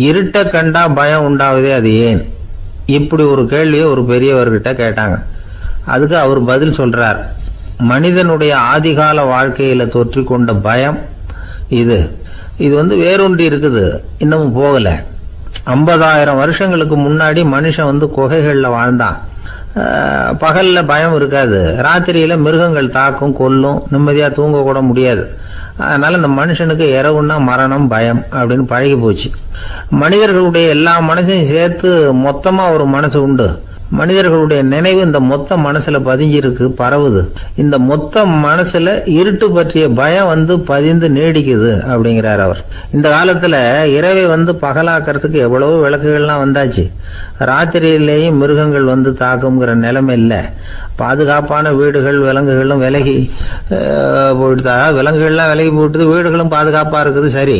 இருட்ட கண்டா பயம் உண்டாவதே அது ஏன்? இப்படி ஒரு கேள்வியை ஒரு பெரியவர்கிட்ட கேட்டாங்க. அதுக்கு அவர் பதில் சொல்றார். மனிதனுடைய ஆதிகால வாழ்க்கையில தொற்றிக்கொண்ட பயம் இது வேரூன்றி இருக்குது, இன்னமும் போகல. 50,000 வருஷங்களுக்கு முன்னாடி மனுஷன் குகைகள்ல வாழ்ந்தான். பகல்ல பயம் இருக்காது, ராத்திரியில மிருகங்கள் தாக்கும், கொல்லும், நிம்மதியா தூங்க கூட முடியாது. அதனால இந்த மனுஷனுக்கு இரவுன்னா மரணம், பயம் அப்படின்னு பழகி போச்சு. மனிதர்களுடைய எல்லா மனசையும் சேர்த்து மொத்தமா ஒரு மனசு உண்டு. மனிதர்களுடைய நினைவு இந்த மொத்த மனசுல பதிஞ்சிருக்கு, பரவுது. இந்த மொத்த மனசுல இருட்டு பற்றிய பயம் பதிந்து நீடிக்குது அப்படிங்கிறார் அவர். இந்த காலத்துல இரவை பகலாக்கிறதுக்கு எவ்வளவோ விளக்குகள்லாம் வந்தாச்சு. ராத்திரியிலேயும் மிருகங்கள் தாக்குங்கிற நிலைமை இல்லை. பாதுகாப்பான வீடுகள், விலங்குகளும் விலகி போயிட்டு, விலங்குகள்லாம் விலகி போயிட்டு, வீடுகளும் பாதுகாப்பா இருக்குது. சரி,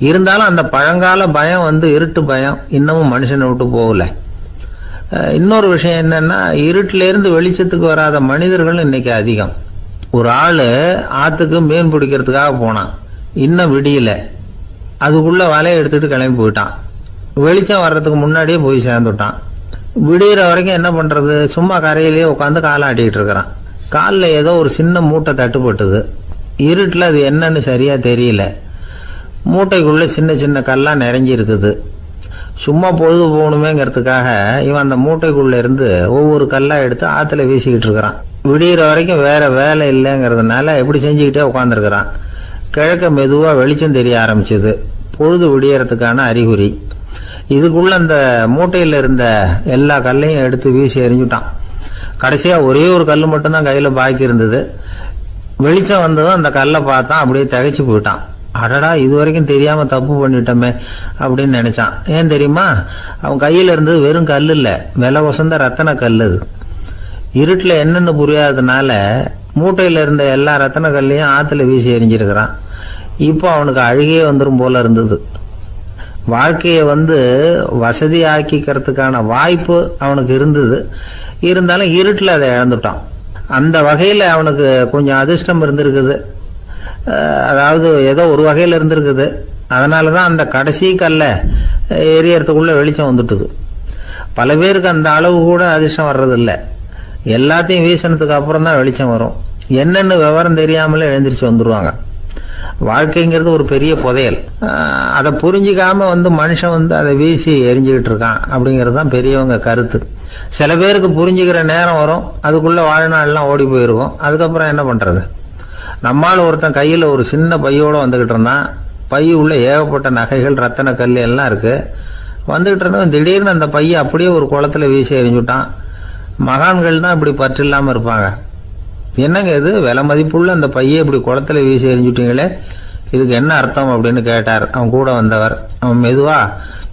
இருந்தாலும் அந்த பழங்கால பயம் இருட்டு பயம் இன்னமும் மனுஷனை விட்டு போகல. இன்னொரு விஷயம் என்னன்னா, இருட்டுல இருந்து வெளிச்சத்துக்கு வராத மனிதர்கள் இன்னைக்கு அதிகம். ஒரு ஆளு ஆத்துக்கு மீன் பிடிக்கிறதுக்காக போனான், இன்னும் விடியல. அதுக்குள்ள வலையை எடுத்துட்டு கிளம்பி போயிட்டான். வெளிச்சம் வர்றதுக்கு முன்னாடியே போய் சேர்ந்துட்டான். விடிகிற வரைக்கும் என்ன பண்றது? சும்மா கரையிலேயே உட்காந்து காலை ஆட்டிட்டு இருக்கிறான். காலில் ஏதோ ஒரு சின்ன மூட்டை தட்டுப்பட்டுது. இருட்டுல அது என்னன்னு சரியா தெரியல. மூட்டைக்குள்ள சின்ன சின்ன கல்லா நிறைஞ்சி இருக்குது. சும்மா பொழுது போகணுமேங்கிறதுக்காக இவன் அந்த மூட்டைக்குள்ள இருந்து ஒவ்வொரு கல்லா எடுத்து ஆத்துல வீசிக்கிட்டு இருக்கிறான். விடிகிற வரைக்கும் வேற வேலை இல்லைங்கிறதுனால எப்படி செஞ்சுக்கிட்டே உட்காந்துருக்கிறான். கிழக்க மெதுவா வெளிச்சம் தெரிய ஆரம்பிச்சது. பொழுது விடியறதுக்கான அறிகுறி. இதுக்குள்ள அந்த மூட்டையில இருந்த எல்லா கல்லையும் எடுத்து வீசி எறிஞ்சுட்டான். கடைசியா ஒரே ஒரு கல் மட்டும்தான் கையில பாக்கி இருந்தது. வெளிச்சம் வந்ததும் அந்த கல்லை பார்த்தான், அப்படியே திகைச்சு போயிட்டான். அடடா, இது வரைக்கும் தெரியாம தப்பு பண்ணிட்டோமே அப்படின்னு நினைச்சான். ஏன் தெரியுமா? அவன் கையில இருந்தது வெறும் கல் இல்ல, விலை வசந்த ரத்தன கல். அது இருட்டுல என்னன்னு புரியாததுனால மூட்டையில இருந்த எல்லா ரத்தன கல்லையும் ஆத்துல வீசி எறிஞ்சிருக்கிறான். இப்போ அவனுக்கு அழுகையே வந்துடும் போல இருந்தது. வாழ்க்கையை வசதி ஆக்கிக்கிறதுக்கான வாய்ப்பு அவனுக்கு இருந்தது. இருந்தாலும் இருட்டுல அதை இழந்துட்டான். அந்த வகையில அவனுக்கு கொஞ்சம் அதிர்ஷ்டம் இருந்திருக்குது. அதாவது ஏதோ ஒரு வகையில இருந்திருக்குது. அதனாலதான் அந்த கடைசி கல்ல எரியறதுக்குள்ள வெளிச்சம் வந்துட்டுது. பல பேருக்கு அந்த அளவு கூட அதிர்ஷ்டம் வர்றது இல்லை. எல்லாத்தையும் வீசினதுக்கு அப்புறம் தான் வெளிச்சம் வரும். என்னன்னு விவரம் தெரியாமலே எழுந்திரிச்சு வந்துருவாங்க. வாழ்க்கைங்கிறது ஒரு பெரிய புதையல். அதை புரிஞ்சிக்காம மனுஷன் அதை வீசி எரிஞ்சுக்கிட்டு இருக்கான் அப்படிங்கிறது தான் பெரியவங்க கருத்து. சில பேருக்கு புரிஞ்சுக்கிற நேரம் வரும், அதுக்குள்ள வாழ்நாள்லாம் ஓடி போயிருக்கும். அதுக்கப்புறம் என்ன பண்றது? நம்மால் ஒருத்தன் கையில ஒரு சின்ன பையோட வந்துகிட்டு இருந்தான். பை உள்ள ஏகப்பட்ட நகைகள், ரத்தன கல் எல்லாம் இருக்கு. வந்துகிட்டு இருந்தவன் திடீர்னு அந்த பையை அப்படியே ஒரு குளத்துல வீசி எறிஞ்சுட்டான். மகான்கள் தான் இப்படி பற்று இல்லாம இருப்பாங்க. என்னங்க இது, விலை மதிப்புள்ள அந்த பையை இப்படி குளத்துல வீசி எறிஞ்சுட்டீங்களே, இதுக்கு என்ன அர்த்தம் அப்படின்னு கேட்டார் அவன் கூட வந்தவர். அவன் மெதுவா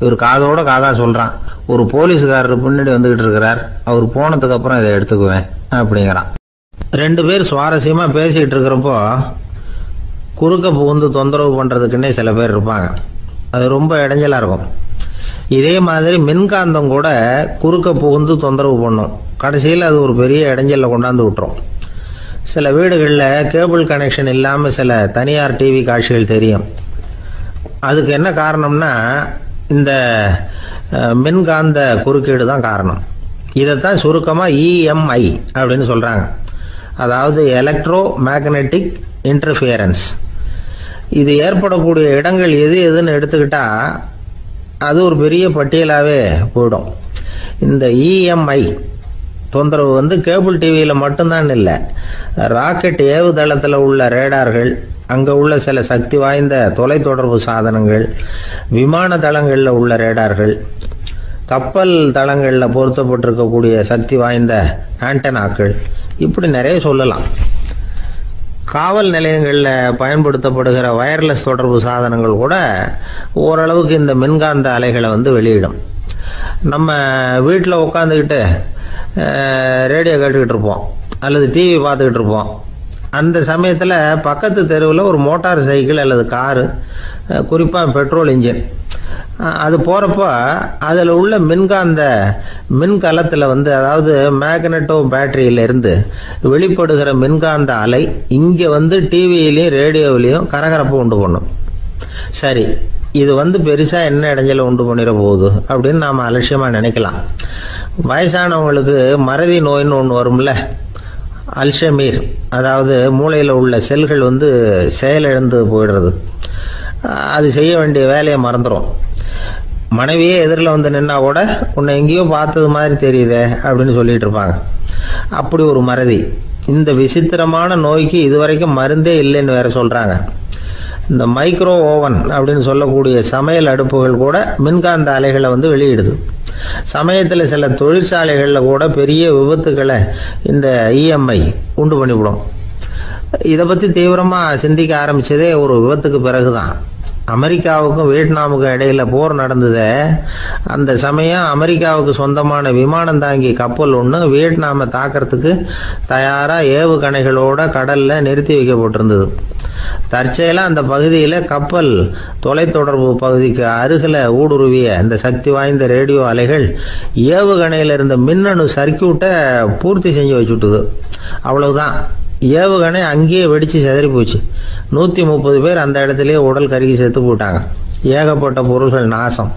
இவர் காதோட காதா சொல்றான். ஒரு போலீஸ்காரர் பின்னாடி வந்துகிட்டு இருக்கிறார், அவர் போனதுக்கு அப்புறம் இதை எடுத்துக்குவேன் அப்படிங்கிறான். 2 பேர் சுவாரஸ்யமா பேசிட்டு இருக்கிறப்போ குறுக்க புகுந்து தொந்தரவு பண்றதுக்குன்னே சில பேர் இருப்பாங்க. அது ரொம்ப இடைஞ்சலா இருக்கும். இதே மாதிரி மின்காந்தம் கூட குறுக்க புகுந்து தொந்தரவு பண்ணும். கடைசியில் அது ஒரு பெரிய இடைஞ்சல கொண்டாந்து விட்டுரும். சில வீடுகளில் கேபிள் கனெக்ஷன் இல்லாமல் சில தனியார் டிவி காட்சிகள் தெரியும். அதுக்கு என்ன காரணம்னா இந்த மின்காந்த குறுக்கீடு தான் காரணம். இதைத்தான் சுருக்கமாக EMI அப்படின்னு சொல்றாங்க. அதாவது எலக்ட்ரோ மேக்னெட்டிக் இன்டர்ஃபியரன்ஸ். இது ஏற்படக்கூடிய இடங்கள் எது எதுன்னு எடுத்துக்கிட்டா அது ஒரு பெரிய பட்டியலாகவே போயிடும். இந்த EMI தொந்தரவு கேபிள் டிவியில் மட்டும்தான் இல்லை, ராக்கெட் ஏவுதளத்தில் உள்ள ரேடார்கள், அங்கே உள்ள சில சக்தி வாய்ந்த தொலைத்தொடர்பு சாதனங்கள், விமான தளங்களில் உள்ள ரேடார்கள், கப்பல் தளங்களில் பொருத்தப்பட்டிருக்கக்கூடிய சக்தி வாய்ந்த ஆண்டனாக்கள், இப்படி நிறைய சொல்லலாம். காவல் நிலையங்களில் பயன்படுத்தப்படுகிற வயர்லெஸ் தொடர்பு சாதனங்கள் கூட ஓரளவுக்கு இந்த மின்காந்த அலைகளை வெளியிடும். நம்ம வீட்டில் உட்காந்துக்கிட்டு ரேடியோ கேட்டுக்கிட்டு இருப்போம் அல்லது டிவி பார்த்துக்கிட்டு இருப்போம். அந்த சமயத்தில் பக்கத்து தெருவில் ஒரு மோட்டார் சைக்கிள் அல்லது காரு, குறிப்பாக பெட்ரோல் இன்ஜின், அது போகிறப்போ அதில் உள்ள மின்கலத்தில் அதாவது மேக்னெட்டோ பேட்டரியிலிருந்து வெளிப்படுகிற மின்காந்த அலை இங்கே டிவியிலையும் ரேடியோவிலையும் கரகரப்பு உண்டு பண்ணும். சரி, இது பெருசா என்ன இடைஞ்சல உண்டு பண்ணிட போகுது அப்படின்னு நாம அலட்சியமா நினைக்கலாம். வயசானவங்களுக்கு மறதி நோயின்னு ஒன்று வரும்ல, அல்ஷமீர், அதாவது மூளையில் உள்ள செல்கள் செயலிழந்து போயிடுறது. அது செய்ய வேண்டிய வேலையை மறந்துடும். மனைவியே எதிரில் நின்னா கூட உன்னை எங்கேயோ பார்த்தது மாதிரி தெரியுதே அப்படின்னு சொல்லிட்டு இருப்பாங்க. அப்படி ஒரு மறதி. இந்த விசித்திரமான நோய்க்கு இதுவரைக்கும் மருந்தே இல்லைன்னு வேற சொல்றாங்க. இந்த மைக்ரோ ஓவன் அப்படின்னு சொல்லக்கூடிய சமையல் அடுப்புகள் கூட மின்காந்த அலைகளை வெளியிடுது. சமயத்தில் சில தொழிற்சாலைகளில் கூட பெரிய விபத்துக்களை இந்த இஎம்ஐ உண்டு பண்ணிவிடும். இதை பற்றி தீவிரமாக சிந்திக்க ஆரம்பிச்சதே ஒரு விபத்துக்கு பிறகுதான். அமெரிக்காவுக்கும் வியட்நாமுக்கும் இடையில போர் நடந்தது. அந்த சமயம் அமெரிக்காவுக்கு சொந்தமான விமானம் தாங்கி கப்பல் ஒன்று வியட்நாமை தாக்கிறதுக்கு தயாரா ஏவுகணைகளோட கடல்ல நிறுத்தி வைக்கப்பட்டிருந்தது. தற்செயலா அந்த பகுதியில கப்பல் தொலைத்தொடர்பு பகுதிக்கு அருகில ஊடுருவிய இந்த சக்தி வாய்ந்த ரேடியோ அலைகள் ஏவுகணையில இருந்த மின்னணு சர்க்கியூட்டை பூர்த்தி செஞ்சு வச்சுட்டுது. அவ்வளவுதான், ஏவுகணை அங்கேயே வெடிச்சு சிதறி போச்சு. 130 பேர் அந்த இடத்துலயே உடல் கருகி செத்து போட்டாங்க. ஏகப்பட்ட பொருள்கள் நாசம்.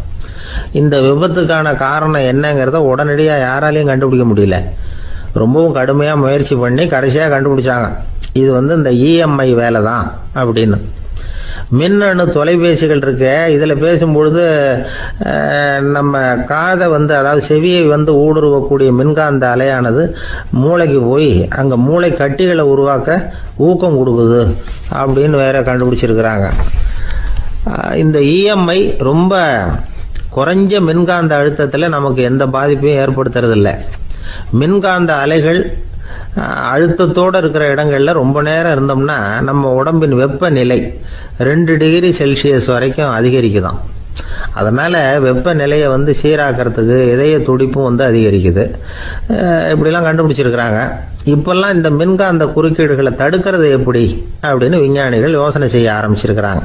இந்த விபத்துக்கான காரணம் என்னங்கிறத உடனடியாக யாராலையும் கண்டுபிடிக்க முடியல. ரொம்பவும் கடுமையாக முயற்சி பண்ணி கடைசியாக கண்டுபிடிச்சாங்க, இது இந்த இஎம்ஐ வேலை தான் அப்படின்னு. மின்னணு தொலைபேசிகள் இருக்கு. இதில் பேசும்பொழுது நம்ம காதை அதாவது செவியை ஊடுருவக்கூடிய மின்காந்த அலையானது மூளைக்கு போய் அங்கே மூளை கட்டிகளை உருவாக்க ஊக்கம் கொடுக்குது அப்படின்னு வேற கண்டுபிடிச்சிருக்கிறாங்க. இந்த இஎம்ஐ ரொம்ப குறைஞ்ச மின்காந்த அழுத்தத்தில் நமக்கு எந்த பாதிப்பையும் ஏற்படுத்துறதில்லை. மின்காந்த அலைகள் அழுத்தத்தோடு இருக்கிற இடங்கள்ல ரொம்ப நேரம் இருந்தோம்னா நம்ம உடம்பின் வெப்பநிலை 2 டிகிரி செல்சியஸ் வரைக்கும் அதிகரிக்குதாம். அதனால வெப்பநிலையை சீராக்கிறதுக்கு இதய துடிப்பும் அதிகரிக்குது. இப்படிலாம் கண்டுபிடிச்சிருக்கிறாங்க. இப்பெல்லாம் இந்த மின்காந்த குறுக்கீடுகளை தடுக்கிறது எப்படி அப்படின்னு விஞ்ஞானிகள் யோசனை செய்ய ஆரம்பிச்சிருக்கிறாங்க.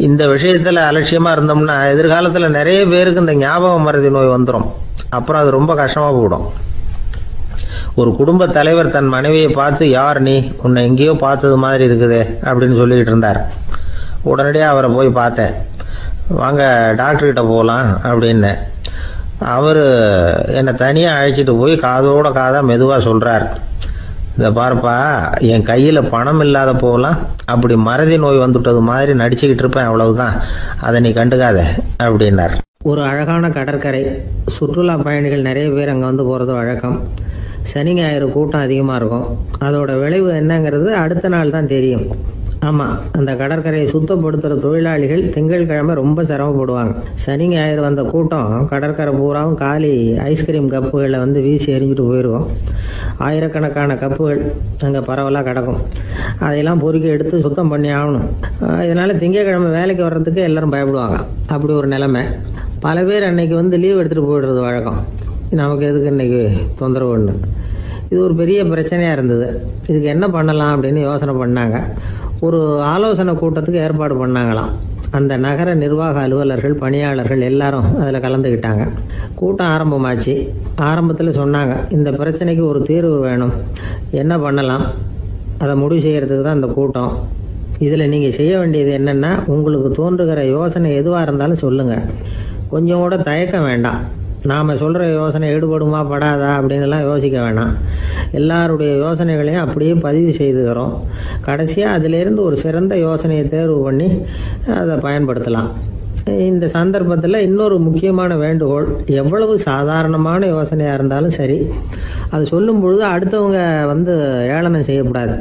இந்த விஷயத்துல அலட்சியமா இருந்தோம்னா எதிர்காலத்துல நிறைய பேருக்கு இந்த ஞாபக மறதி நோய் வந்துடும். அப்புறம் அது ரொம்ப கஷ்டமா போயிடும். ஒரு குடும்ப தலைவர் தன் மனைவியை பார்த்து, யார் நீ, உன்னை எங்கேயோ பார்த்தது மாதிரி இருக்குதே அப்படின்னு சொல்லிட்டு இருந்தார். உடனடியாக அவரை போய் பார்த்தேன். வாங்க டாக்டர்கிட்ட போகலாம் அப்படின்னு. அவர் என்னை தனியாக அழைச்சிட்டு போய் காதோட காதாக மெதுவாக சொல்கிறார், இதை பாருப்பா, என் கையில் பணம் இல்லாத போகலாம், அப்படி மறதி நோய் வந்துட்டது மாதிரி நடிச்சுக்கிட்டு இருப்பேன், அவ்வளவுதான், அதை நீ கண்டுக்காத அப்படின்னார். ஒரு அழகான கடற்கரை. சுற்றுலா பயணிகள் நிறைய பேர் அங்கே போகிறது வழக்கம். சனி ஞாயிறு கூட்டம் அதிகமாக இருக்கும். அதோட விளைவு என்னங்கிறது அடுத்த நாள் தான் தெரியும். ஆமாம், அந்த கடற்கரையை சுத்தப்படுத்துகிற தொழிலாளிகள் திங்கட்கிழமை ரொம்ப சிரமப்படுவாங்க. சனி ஞாயிறு வந்த கூட்டம் கடற்கரை பூராவும் காலி ஐஸ்கிரீம் கப்புகளை வீசி எறிஞ்சிட்டு போயிடுவோம். ஆயிரக்கணக்கான கப்புகள் அங்கே பரவலாக கிடக்கும். அதையெல்லாம் பொறுக்கி எடுத்து சுத்தம் பண்ணி ஆகணும். இதனால் திங்கட்கிழமை வேலைக்கு வர்றதுக்கு எல்லாரும் பயப்படுவாங்க. அப்படி ஒரு நிலைமை. பல பேர் அன்னைக்கு லீவ் எடுத்துகிட்டு போயிடுறது வழக்கம். நமக்கு எதுக்கு இன்னைக்கு தொந்தரவுன்னு. இது ஒரு பெரிய பிரச்சனையாக இருந்தது. இதுக்கு என்ன பண்ணலாம் அப்படின்னு யோசனை பண்ணாங்க. ஒரு ஆலோசனை கூட்டத்துக்கு ஏற்பாடு பண்ணாங்களாம். அந்த நகர நிர்வாக அலுவலர்கள், பணியாளர்கள் எல்லாரும் அதில் கலந்துக்கிட்டாங்க. கூட்டம் ஆரம்பமாச்சு. ஆரம்பத்தில் சொன்னாங்க, இந்த பிரச்சனைக்கு ஒரு தீர்வு வேணும், என்ன பண்ணலாம், அதை முடிவு செய்கிறதுக்கு தான் இந்த கூட்டம். இதில் நீங்கள் செய்ய வேண்டியது என்னென்னா, உங்களுக்கு தோன்றுகிற யோசனை எதுவாக இருந்தாலும் சொல்லுங்கள். கொஞ்சம் கூட தயக்கம் வேண்டாம். நாம் சொல்கிற யோசனை ஈடுபடுமா படாதா அப்படின்லாம் யோசிக்க வேணாம். எல்லாருடைய யோசனைகளையும் அப்படியே பதிவு செய்துக்கிறோம். கடைசியாக அதிலேருந்து ஒரு சிறந்த யோசனையை தேர்வு பண்ணி அதை பயன்படுத்தலாம். இந்த சந்தர்ப்பத்தில் இன்னொரு முக்கியமான வேண்டுகோள், எவ்வளவு சாதாரணமான யோசனையாக இருந்தாலும் சரி, அது சொல்லும் பொழுது அடுத்தவங்க ஏளனம் செய்யக்கூடாது.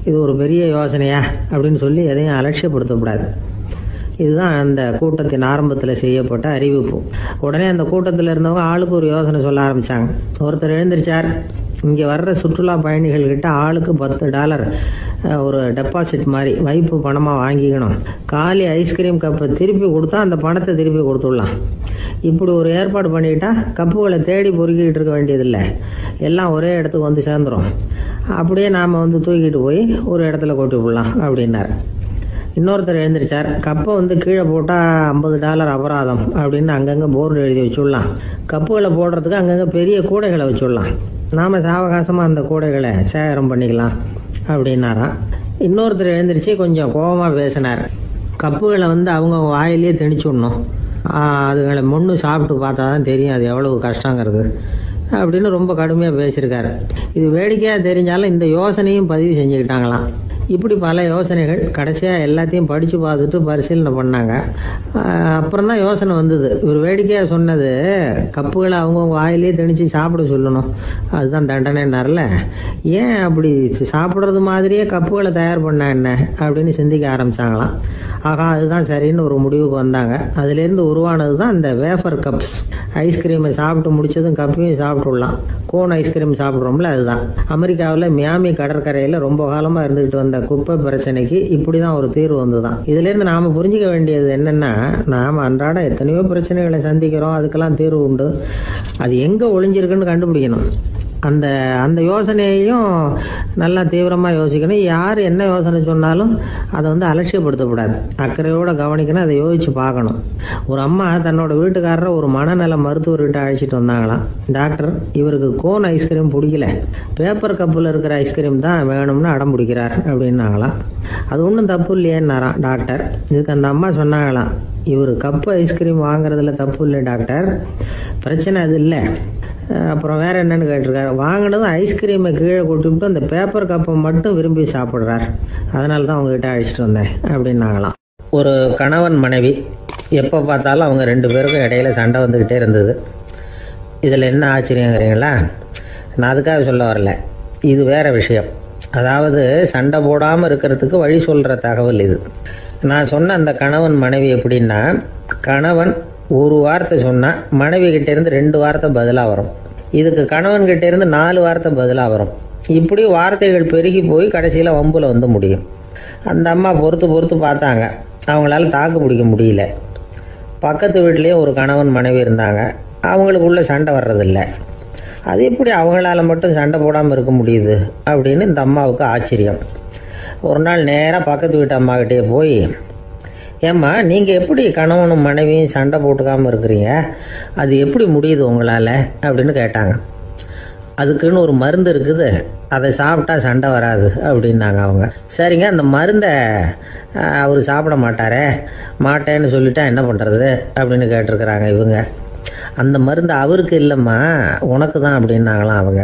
இது ஒரு பெரிய யோசனையா அப்படின்னு சொல்லி எதையும் அலட்சியப்படுத்தக்கூடாது. இதுதான் அந்த கூட்டத்தின் ஆரம்பத்தில் செய்யப்பட்ட அறிவிப்பு. உடனே அந்த கூட்டத்தில் இருந்தவங்க ஆளுக்கு ஒரு யோசனை சொல்ல ஆரம்பித்தாங்க. ஒருத்தர் எழுந்திருச்சார், இங்கே வர்ற சுற்றுலா பயணிகள்கிட்ட ஆளுக்கு $10 ஒரு டெபாசிட் மாதிரி வைப்பு பணமாக வாங்கிக்கணும். காலி ஐஸ்கிரீம் கப்பை திருப்பி கொடுத்தா அந்த பணத்தை திருப்பி கொடுத்துடலாம். இப்படி ஒரு ஏற்பாடு பண்ணிக்கிட்டா கப்புகளை தேடி பொறுக்கிட்டு இருக்க வேண்டியதில்லை, எல்லாம் ஒரே இடத்துக்கு சேர்ந்துடும். அப்படியே நாம் தூக்கிட்டு போய் ஒரு இடத்துல கொட்டி விடலாம் அப்படின்னார். இன்னொருத்தர் எழுந்திருச்சார், கப்பை கீழே போட்டால் $50 அபராதம் அப்படின்னு அங்கங்கே போர்டு எழுதி வச்சுடலாம். கப்புகளை போடுறதுக்கு அங்கங்கே பெரிய கூடைகளை வச்சுடலாம். நாம் சாவகாசமாக அந்த கூடைகளை சேகரம் பண்ணிக்கலாம் அப்படின்னாராம். இன்னொருத்தர் எழுந்திருச்சு கொஞ்சம் கோபமாக பேசினார், கப்புகளை வந்து அவங்க வாயிலே திணிச்சுடணும், அதுகளை முன்னு சாப்பிட்டு பார்த்தா தான் தெரியும் அது எவ்வளவு கஷ்டங்கிறது அப்படின்னு ரொம்ப கடுமையாக பேசியிருக்காரு. இது வேடிக்கையாக தெரிஞ்சாலும் இந்த யோசனையும் பதிவு செஞ்சுக்கிட்டாங்களாம். இப்படி பல யோசனைகள். கடைசியாக எல்லாத்தையும் படித்து பார்த்துட்டு பரிசீலனை பண்ணாங்க. அப்புறம் தான் யோசனை வந்தது. இவர் வேடிக்கையாக சொன்னது கப்புகளை அவங்கவுங்க வாயிலே திணிச்சு சாப்பிட சொல்லணும், அதுதான் தண்டனைன்னார்ல. ஏன் அப்படி சாப்பிட்றது மாதிரியே கப்புகளை தயார் பண்ண என்ன அப்படின்னு சிந்திக்க ஆரம்பித்தாங்களாம். ஆகா, அதுதான் சரின்னு ஒரு முடிவுக்கு வந்தாங்க. அதுலேருந்து உருவானது தான் இந்த வேஃபர் கப்ஸ். ஐஸ்கிரீமை சாப்பிட்டு முடிச்சதும் கப்பையும் சாப்பிட்டுடலாம். கோன் ஐஸ்கிரீம் சாப்பிட்றோம்ல, அதுதான். அமெரிக்காவில் மியாமி கடற்கரையில் ரொம்ப காலமாக இருந்துக்கிட்டு வந்த குப்பை பிரச்சனைக்கு இப்படி தான் ஒரு தீர்வு வந்துதான். இதுலேருந்து நாம் புரிஞ்சிக்க வேண்டியது என்னென்னா, நாம் அன்றாட எத்தனையோ பிரச்சனைகளை சந்திக்கிறோம், அதுக்கெல்லாம் தீர்வு உண்டு. அது எங்கே ஒளிஞ்சிருக்குன்னு கண்டுபிடிக்கணும். அந்த யோசனையையும் நல்லா தீவிரமாக யோசிக்கணும். யார் என்ன யோசனை சொன்னாலும் அதை வந்து அலட்சியப்படுத்தக்கூடாது, அக்கறையோடு கவனிக்கணும், அதை யோசித்து பார்க்கணும். ஒரு அம்மா தன்னோட வீட்டுக்காரரை ஒரு மனநல மருத்துவர்கிட்ட அழைச்சிட்டு வந்தாங்களாம். டாக்டர், இவருக்கு கோன் ஐஸ்கிரீம் பிடிக்கல, பேப்பர் கப்பில் இருக்கிற ஐஸ்கிரீம் தான் வேணும்னு அடம் பிடிக்கிறார் அப்படின்னாங்களாம். அது ஒன்றும் தப்பு இல்லையேன்னாராம் டாக்டர். இதுக்கு அந்த அம்மா சொன்னாங்களாம், இவர் கப்பு ஐஸ்கிரீம் வாங்குறதுல தப்பு இல்லை டாக்டர், பிரச்சனை அது இல்லை. அப்புறம் வேற என்னன்னு கேட்டிருக்காரு. வாங்கினதும் ஐஸ்கிரீமை கீழே கொட்டிவிட்டு அந்த பேப்பர் கப்பை மட்டும் விரும்பி சாப்பிட்றார், அதனால தான் அவங்ககிட்ட அழைச்சிட்டு வந்தேன் அப்படின்னாங்களாம். ஒரு கணவன் மனைவி எப்போ பார்த்தாலும் அவங்க 2 பேருக்கும் இடையில சண்டை வந்துக்கிட்டே இருந்தது. இதில் என்ன ஆச்சரியங்கிறீங்களா? நான் அதுக்காக சொல்ல வரல, இது வேற விஷயம். அதாவது சண்டை போடாமல் இருக்கிறதுக்கு வழி சொல்கிற தகவல் இது. நான் சொன்ன அந்த கணவன் மனைவி எப்படின்னா, கணவன் ஒரு வார்த்தை சொன்னால் மனைவி கிட்டேருந்து 2 வார்த்தை பதிலாக வரும். இதுக்கு கணவன்கிட்ட இருந்து 4 வார்த்தை பதிலாக வரும். இப்படி வார்த்தைகள் பெருகி போய் கடைசியில் வம்புல வந்து முடியும். அந்த அம்மா பொறுத்து பார்த்தாங்க, அவங்களால தாக்கு பிடிக்க முடியல. பக்கத்து வீட்லேயே ஒரு கணவன் மனைவி இருந்தாங்க, அவங்களுக்குள்ள சண்டை வர்றதில்லை. அது எப்படி அவங்களால மட்டும் சண்டை போடாமல் இருக்க முடியுது அப்படின்னு இந்த அம்மாவுக்கு ஆச்சரியம். ஒரு நாள் நேராக பக்கத்து வீட்டு அம்மாக்கிட்டே போய், ஏம்மா, நீங்கள் எப்படி கணவனும் மனைவியும் சண்டை போட்டுக்காமல் இருக்கிறீங்க, அது எப்படி முடியுது உங்களால் அப்படின்னு கேட்டாங்க. அதுக்குன்னு ஒரு மருந்து இருக்குது, அதை சாப்பிட்டா சண்டை வராது அப்படின்னாங்க அவங்க. சரிங்க, அந்த மருந்தை அவர் சாப்பிட மாட்டேன்னு சொல்லிட்டா என்ன பண்ணுறது அப்படின்னு கேட்டிருக்கிறாங்க இவங்க. அந்த மருந்து அவருக்கு இல்லைம்மா, உனக்கு தான் அப்படின்னாங்களாம் அவங்க.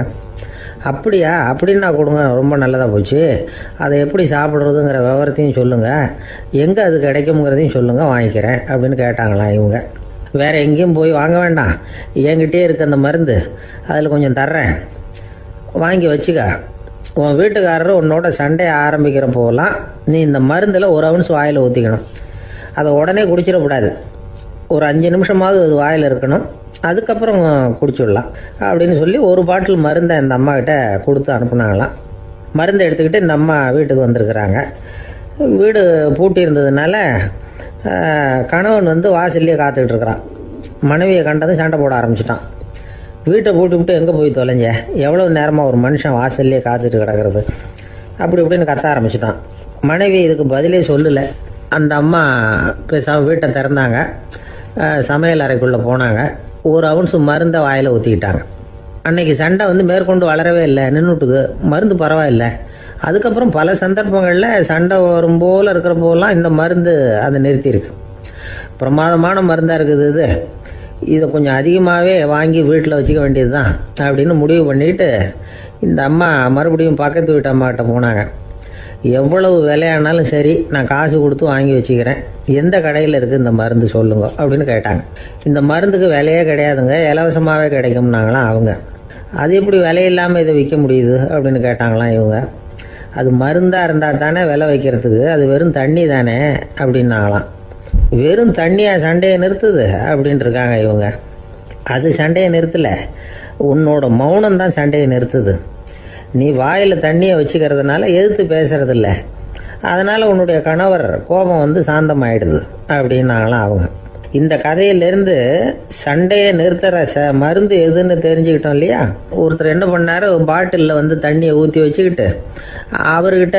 அப்படியா, அப்படின்னா கொடுங்க, ரொம்ப நல்லதாக போச்சு. அதை எப்படி சாப்பிட்றதுங்கிற விவரத்தையும் சொல்லுங்கள், எங்கே அது கிடைக்குங்கிறதையும் சொல்லுங்கள், வாங்கிக்கிறேன் அப்படின்னு கேட்டாங்களாம் இவங்க. வேறு எங்கேயும் போய் வாங்க வேண்டாம், என்கிட்டே இருக்க அந்த மருந்து அதில் கொஞ்சம் தர்றேன், வாங்கி வச்சுக்க. உன் வீட்டுக்காரர் உன்னோட சண்டையை ஆரம்பிக்கிறப்போலாம் நீ இந்த மருந்தில் 1 ounce வாயில் ஊற்றிக்கணும். அதை உடனே குடிச்சிடக்கூடாது, ஒரு 5 நிமிஷமாவது அது வாயில் இருக்கணும், அதுக்கப்புறம் குடிச்சுடலாம் அப்படின்னு சொல்லி ஒரு பாட்டில் மருந்தை இந்த அம்மா கிட்ட கொடுத்து அனுப்புனாங்களாம். மருந்தை எடுத்துக்கிட்டு இந்த அம்மா வீட்டுக்கு வந்திருக்கிறாங்க. வீடு பூட்டி இருந்ததுனால கணவன் வந்து வாசல்லையே காத்துக்கிட்டு இருக்கிறான். மனைவியை கண்டதும் சண்டை போட ஆரம்பிச்சிட்டான். வீட்டை பூட்டி விட்டு எங்கே போய் தொலைஞ்ச, எவ்வளோ நேரமாக ஒரு மனுஷன் வாசல்லையே காத்துட்டு கிடக்கிறது அப்படி இப்படின்னு கத்த ஆரம்பிச்சிட்டான். மனைவி இதுக்கு பதிலே சொல்லலை. அந்த அம்மா வீட்டை திறந்தாங்க, சமையல் அறைக்குள்ளே போனாங்க, 1 ounce மருந்தை வாயில் ஊற்றிக்கிட்டாங்க. அன்னைக்கு சண்டை வந்து மேற்கொண்டு வளரவே இல்லை, நின்றுட்டுது. மருந்து பரவாயில்லை. அதுக்கப்புறம் பல சந்தர்ப்பங்களில் சண்டை வரும் போல் இருக்கிற போலாம் இந்த மருந்து அதை நிறுத்தியிருக்கு. பிரமாதமான மருந்தாக இருக்குது இதை கொஞ்சம் அதிகமாகவே வாங்கி வீட்டில் வச்சுக்க வேண்டியது தான் அப்படின்னு முடிவு பண்ணிக்கிட்டு இந்த அம்மா மறுபடியும் பக்கத்து வீட்டு அம்மாக்கிட்ட போனாங்க. எவ்வளவு விலையானாலும் சரி, நான் காசு கொடுத்து வாங்கி வச்சுக்கிறேன், எந்த கடையில் இருக்குது இந்த மருந்து சொல்லுங்க அப்படின்னு கேட்டாங்க. இந்த மருந்துக்கு விலையே கிடையாதுங்க, இலவசமாகவே கிடைக்கும்னாங்களாம் அவங்க. அது எப்படி விலையில்லாமல் இதை விற்க முடியுது அப்படின்னு கேட்டாங்களாம் இவங்க. அது மருந்தாக இருந்தால் தானே விலை வைக்கிறதுக்கு, அது வெறும் தண்ணி தானே அப்படின்னாங்களாம். வெறும் தண்ணியாக சண்டையை நிறுத்துது அப்படின்ட்டு இருக்காங்க இவங்க. அது சண்டையை நிறுத்தலை, உன்னோட மௌனம் தான் சண்டையை நிறுத்துது. நீ வாயில் தண்ணியை வச்சுக்கிறதுனால எதிர்த்து பேசுறதில்ல, அதனால் உன்னுடைய கணவர் கோபம் வந்து சாந்தமாயிடுது அப்படின்னாங்களாம் அவங்க. இந்த கதையிலேருந்து சண்டையை நிறுத்துற மருந்து எதுன்னு தெரிஞ்சுக்கிட்டோம் இல்லையா. ஒருத்தர் என்ன பண்ணார், பாட்டிலில் வந்து தண்ணியை ஊற்றி வச்சுக்கிட்டு அவர்கிட்ட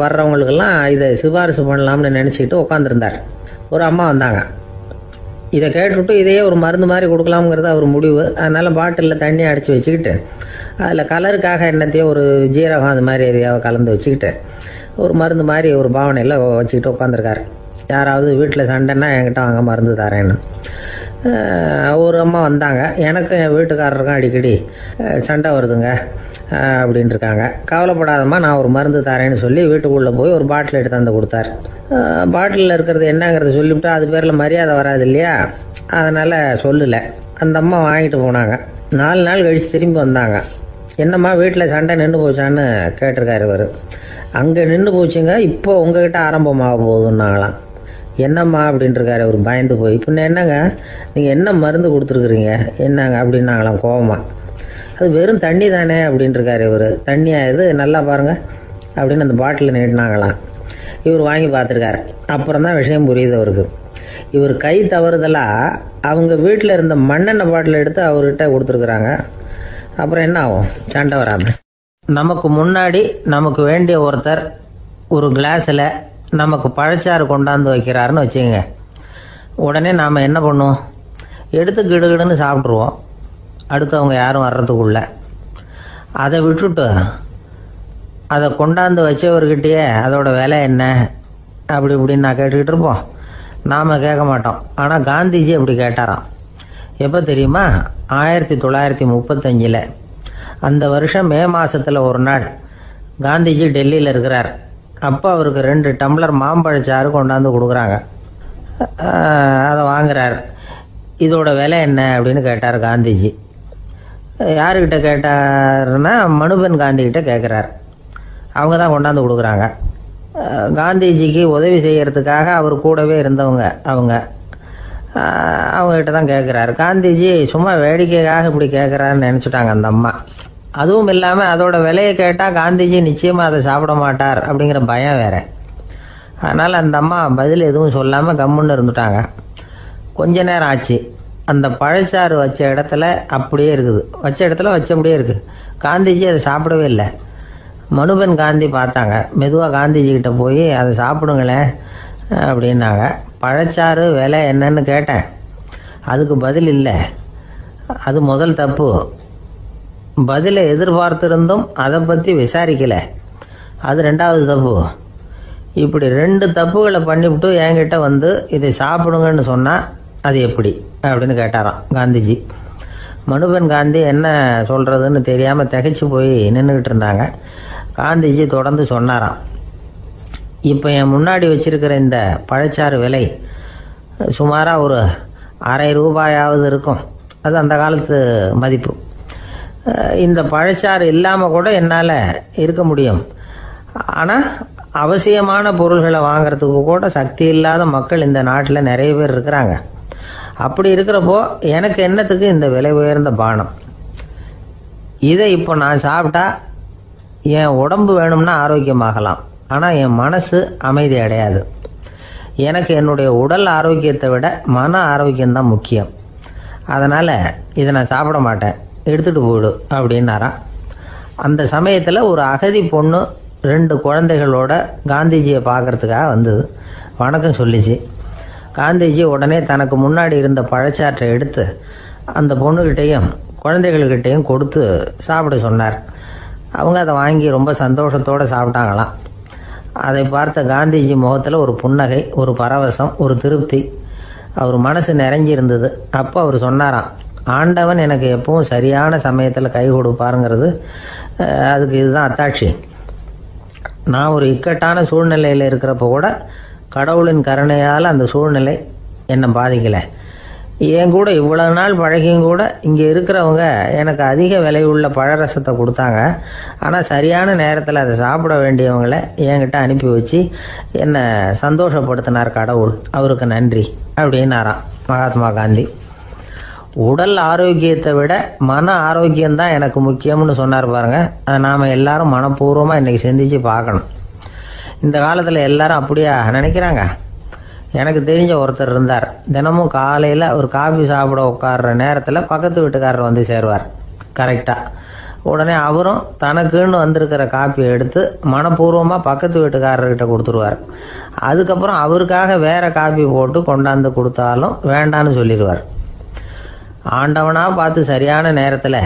வர்றவங்களுக்கெல்லாம் இதை சிபாரிசு பண்ணலாம்னு நினச்சிக்கிட்டு உட்காந்துருந்தார். ஒரு அம்மா வந்தாங்க, இதை கேட்டுவிட்டு இதையே ஒரு மருந்து மாதிரி கொடுக்கலாம்ங்கிறது அவர் முடிவு. அதனால் பாட்டிலில் தண்ணியை அடித்து வச்சுக்கிட்டு அதில் கலருக்காக என்னத்தையோ ஒரு ஜீரகம் அது மாதிரி எதையாவது கலந்து வச்சுக்கிட்டு ஒரு மருந்து மாதிரி ஒரு பாவனையில் வச்சுக்கிட்டு உட்காந்துருக்காரு. யாராவது வீட்டில் சண்டைன்னா என்கிட்ட வாங்க மருந்து தரேன்னு. ஒரு அம்மா வந்தாங்க, எனக்கும் என் வீட்டுக்காரருக்கும் அடிக்கடி சண்டை வருதுங்க அப்படின்ட்டு இருக்காங்க. கவலைப்படாதம்மா, நான் ஒரு மருந்து தரேன்னு சொல்லி வீட்டுக்குள்ளே போய் ஒரு பாட்டில் எடுத்து வந்து கொடுத்தாரு. பாட்டிலில் இருக்கிறது என்னங்கிறத சொல்லிவிட்டா அது பேரில் மரியாதை வராது இல்லையா, அதனால் சொல்லலை. அந்த அம்மா வாங்கிட்டு போனாங்க. 4 நாள் கழித்து திரும்பி வந்தாங்க. என்னம்மா வீட்டில் சண்டை நின்று போச்சான்னு கேட்டிருக்காரு இவர். அங்கே நின்று போச்சுங்க, இப்போ உங்ககிட்ட ஆரம்பமாக போகுதுன்னாங்களாம். என்னம்மா அப்படின்ட்டுருக்காரு இவர் பயந்து போய். பின்ன என்னங்க நீங்கள் என்ன மருந்து கொடுத்துருக்குறீங்க என்னங்க அப்படின்னாங்களாம் கோபமாக. அது வெறும் தண்ணி தானே அப்படின்ட்டுருக்காரு இவர். தண்ணியா இது, நல்லா பாருங்கள் அப்படின்னு அந்த பாட்டில் நீட்டினாங்களாம். இவர் வாங்கி பார்த்துருக்காரு. அப்புறம் தான் விஷயம் புரியுது அவருக்கு. இவர் கை தவறுதலாக அவங்க வீட்டில் இருந்த மண்ணெண்ணெய் பாட்டில் எடுத்து அவர்கிட்ட கொடுத்துருக்குறாங்க. அப்புறம் என்ன ஆகும், சண்டை வராமல். நமக்கு முன்னாடி நமக்கு வேண்டிய ஒருத்தர் ஒரு கிளாஸில் நமக்கு பழச்சாறு கொண்டாந்து வைக்கிறாருன்னு வச்சுக்கோங்க. உடனே நாம் என்ன பண்ணுவோம், எடுத்து கிடுகிடுன்னு சாப்பிட்ருவோம் அடுத்தவங்க யாரும் வர்றதுக்குள்ள. அதை விட்டுட்டு அதை கொண்டாந்து வச்சவர்கிட்டயே அதோட விலை என்ன அப்படி இப்படின்னு நான் கேட்டுக்கிட்டு இருப்போம். நாம் கேட்க மாட்டோம். ஆனால் காந்திஜி அப்படி கேட்டாராம். எப்போ தெரியுமா, 1935. அந்த வருஷம் மே மாதத்தில் ஒரு நாள் காந்திஜி டெல்லியில் இருக்கிறார். அப்போ அவருக்கு 2 டம்ளர் மாம்பழச்சாறு கொண்டாந்து கொடுக்குறாங்க. அதை வாங்குறார். இதோட விலை என்ன அப்படின்னு கேட்டார் காந்திஜி. யாருக்கிட்ட கேட்டாருன்னா மனுபென் காந்திகிட்ட கேட்குறார். அவங்க தான் கொண்டாந்து கொடுக்குறாங்க. காந்திஜிக்கு உதவி செய்கிறதுக்காக அவர் கூடவே இருந்தவங்க அவங்ககிட்ட தான் கேட்குறாரு. காந்திஜி சும்மா வேடிக்கைக்காக இப்படி கேட்குறாருன்னு நினச்சிட்டாங்க அந்த அம்மா. அதுவும் இல்லாமல் அதோட விலையை கேட்டால் காந்திஜி நிச்சயமாக அதை சாப்பிட மாட்டார் அப்படிங்கிற பயம் வேறு. அதனால் அந்த அம்மா பதில் எதுவும் சொல்லாமல் கம்முன்னு இருந்துட்டாங்க. கொஞ்ச நேரம் ஆச்சு. அந்த பழச்சாறு வச்ச இடத்துல அப்படியே இருக்குது, வச்ச இடத்துல வச்சபடியே இருக்குது. காந்திஜி அதை சாப்பிடவே இல்லை. மனுபென் காந்தி பார்த்தாங்க. மெதுவாக காந்திஜிக்கிட்ட போய் அதை சாப்பிடுங்களேன் அப்படின்னாங்க. பழச்சாறு விலை என்னன்னு கேட்டேன், அதுக்கு பதில் இல்லை. அது முதல் தப்பு. பதிலை எதிர்பார்த்திருந்தும் அதை பற்றி விசாரிக்கலை, அது 2வது தப்பு. இப்படி 2 தப்புகளை பண்ணிவிட்டு என்கிட்ட வந்து இதை சாப்பிடுங்கன்னு சொன்னால் அது எப்படி அப்படின்னு கேட்டாராம் காந்திஜி. மனுபென் காந்தி என்ன சொல்கிறதுன்னு தெரியாமல் திகைச்சு போய் நின்றுக்கிட்டு இருந்தாங்க. காந்திஜி தொடர்ந்து சொன்னாராம், இப்போ என் முன்னாடி வச்சிருக்கிற இந்த பழச்சாறு விலை சுமாராக ஒரு ₹1/2 இருக்கும். அது அந்த காலத்து மதிப்பு. இந்த பழச்சாறு இல்லாமல் கூட என்னால் இருக்க முடியும். ஆனால் அவசியமான பொருள்களை வாங்கிறதுக்கு கூட சக்தி இல்லாத மக்கள் இந்த நாட்டில் நிறைய பேர் இருக்கிறாங்க. அப்படி இருக்கிறப்போ எனக்கு என்னத்துக்கு இந்த விலை உயர்ந்த பானம்? இதை இப்போ நான் சாப்பிட்டா என் உடம்பு வேணும்னா ஆரோக்கியமாகலாம், ஆனால் என் மனசு அமைதி அடையாது. எனக்கு என்னுடைய உடல் ஆரோக்கியத்தை விட மன ஆரோக்கியம்தான் முக்கியம். அதனால் இதை நான் சாப்பிட மாட்டேன், எடுத்துகிட்டு போயிடு அப்படின்னாராம். அந்த சமயத்தில் ஒரு அகதி பொண்ணு 2 குழந்தைகளோட காந்திஜியை பார்க்கறதுக்காக வந்தது. வணக்கம் சொல்லிச்சு. காந்திஜி உடனே தனக்கு முன்னாடி இருந்த பழச்சாற்றை எடுத்து அந்த பொண்ணுக்கிட்டையும் குழந்தைகள்கிட்டையும் கொடுத்து சாப்பிட சொன்னார். அவங்க அதை வாங்கி ரொம்ப சந்தோஷத்தோடு சாப்பிட்டாங்களாம். அதை பார்த்த காந்திஜி முகத்தில் ஒரு புன்னகை, ஒரு பரவசம், ஒரு திருப்தி. அவர் மனசு நிறைஞ்சி இருந்தது. அப்போ அவர் சொன்னாராம், ஆண்டவன் எனக்கு எப்பவும் சரியான சமயத்தில் கை கொடுப்பாருங்கிறது அதுக்கு இதுதான் அத்தாட்சி. நான் ஒரு இக்கட்டான சூழ்நிலையில் இருக்கிறப்ப கூட கடவுளின் கருணையால் அந்த சூழ்நிலை என்னை பாதிக்கலை. என் கூட இவ்வளோ நாள் பழகியும் கூட இங்கே இருக்கிறவங்க எனக்கு அதிக விலை உள்ள பழரசத்தை கொடுத்தாங்க. ஆனால் சரியான நேரத்தில் அதை சாப்பிட வேண்டியவங்களை என்கிட்ட அனுப்பி வச்சு என்னை சந்தோஷப்படுத்தினார் கடவுள், அவருக்கு நன்றி அப்படின்னாராம் மகாத்மா காந்தி. உடல் ஆரோக்கியத்தை விட மன ஆரோக்கியம்தான் எனக்கு முக்கியம்னு சொன்னார் பாருங்க. அதை நாம் எல்லாரும் மனப்பூர்வமாக இன்றைக்கி சிந்திச்சு பார்க்கணும். இந்த காலத்தில் எல்லாரும் அப்படியா நினைக்கிறாங்க? எனக்கு தெரிஞ்ச ஒருத்தர் இருந்தார். தினமும் காலையில் ஒரு காஃபி சாப்பிட உட்கார்ற நேரத்தில் பக்கத்து வீட்டுக்காரர் வந்து சேருவார் கரெக்டாக. உடனே அவரும் தனக்குன்னு வந்திருக்கிற காப்பியை எடுத்து மனப்பூர்வமாக பக்கத்து வீட்டுக்காரர்கிட்ட கொடுத்துருவார். அதுக்கப்புறம் அவருக்காக வேறு காப்பி போட்டு கொண்டாந்து கொடுத்தாலும் வேண்டான்னு சொல்லிடுவார். ஆண்டவனாக பார்த்து சரியான நேரத்தில்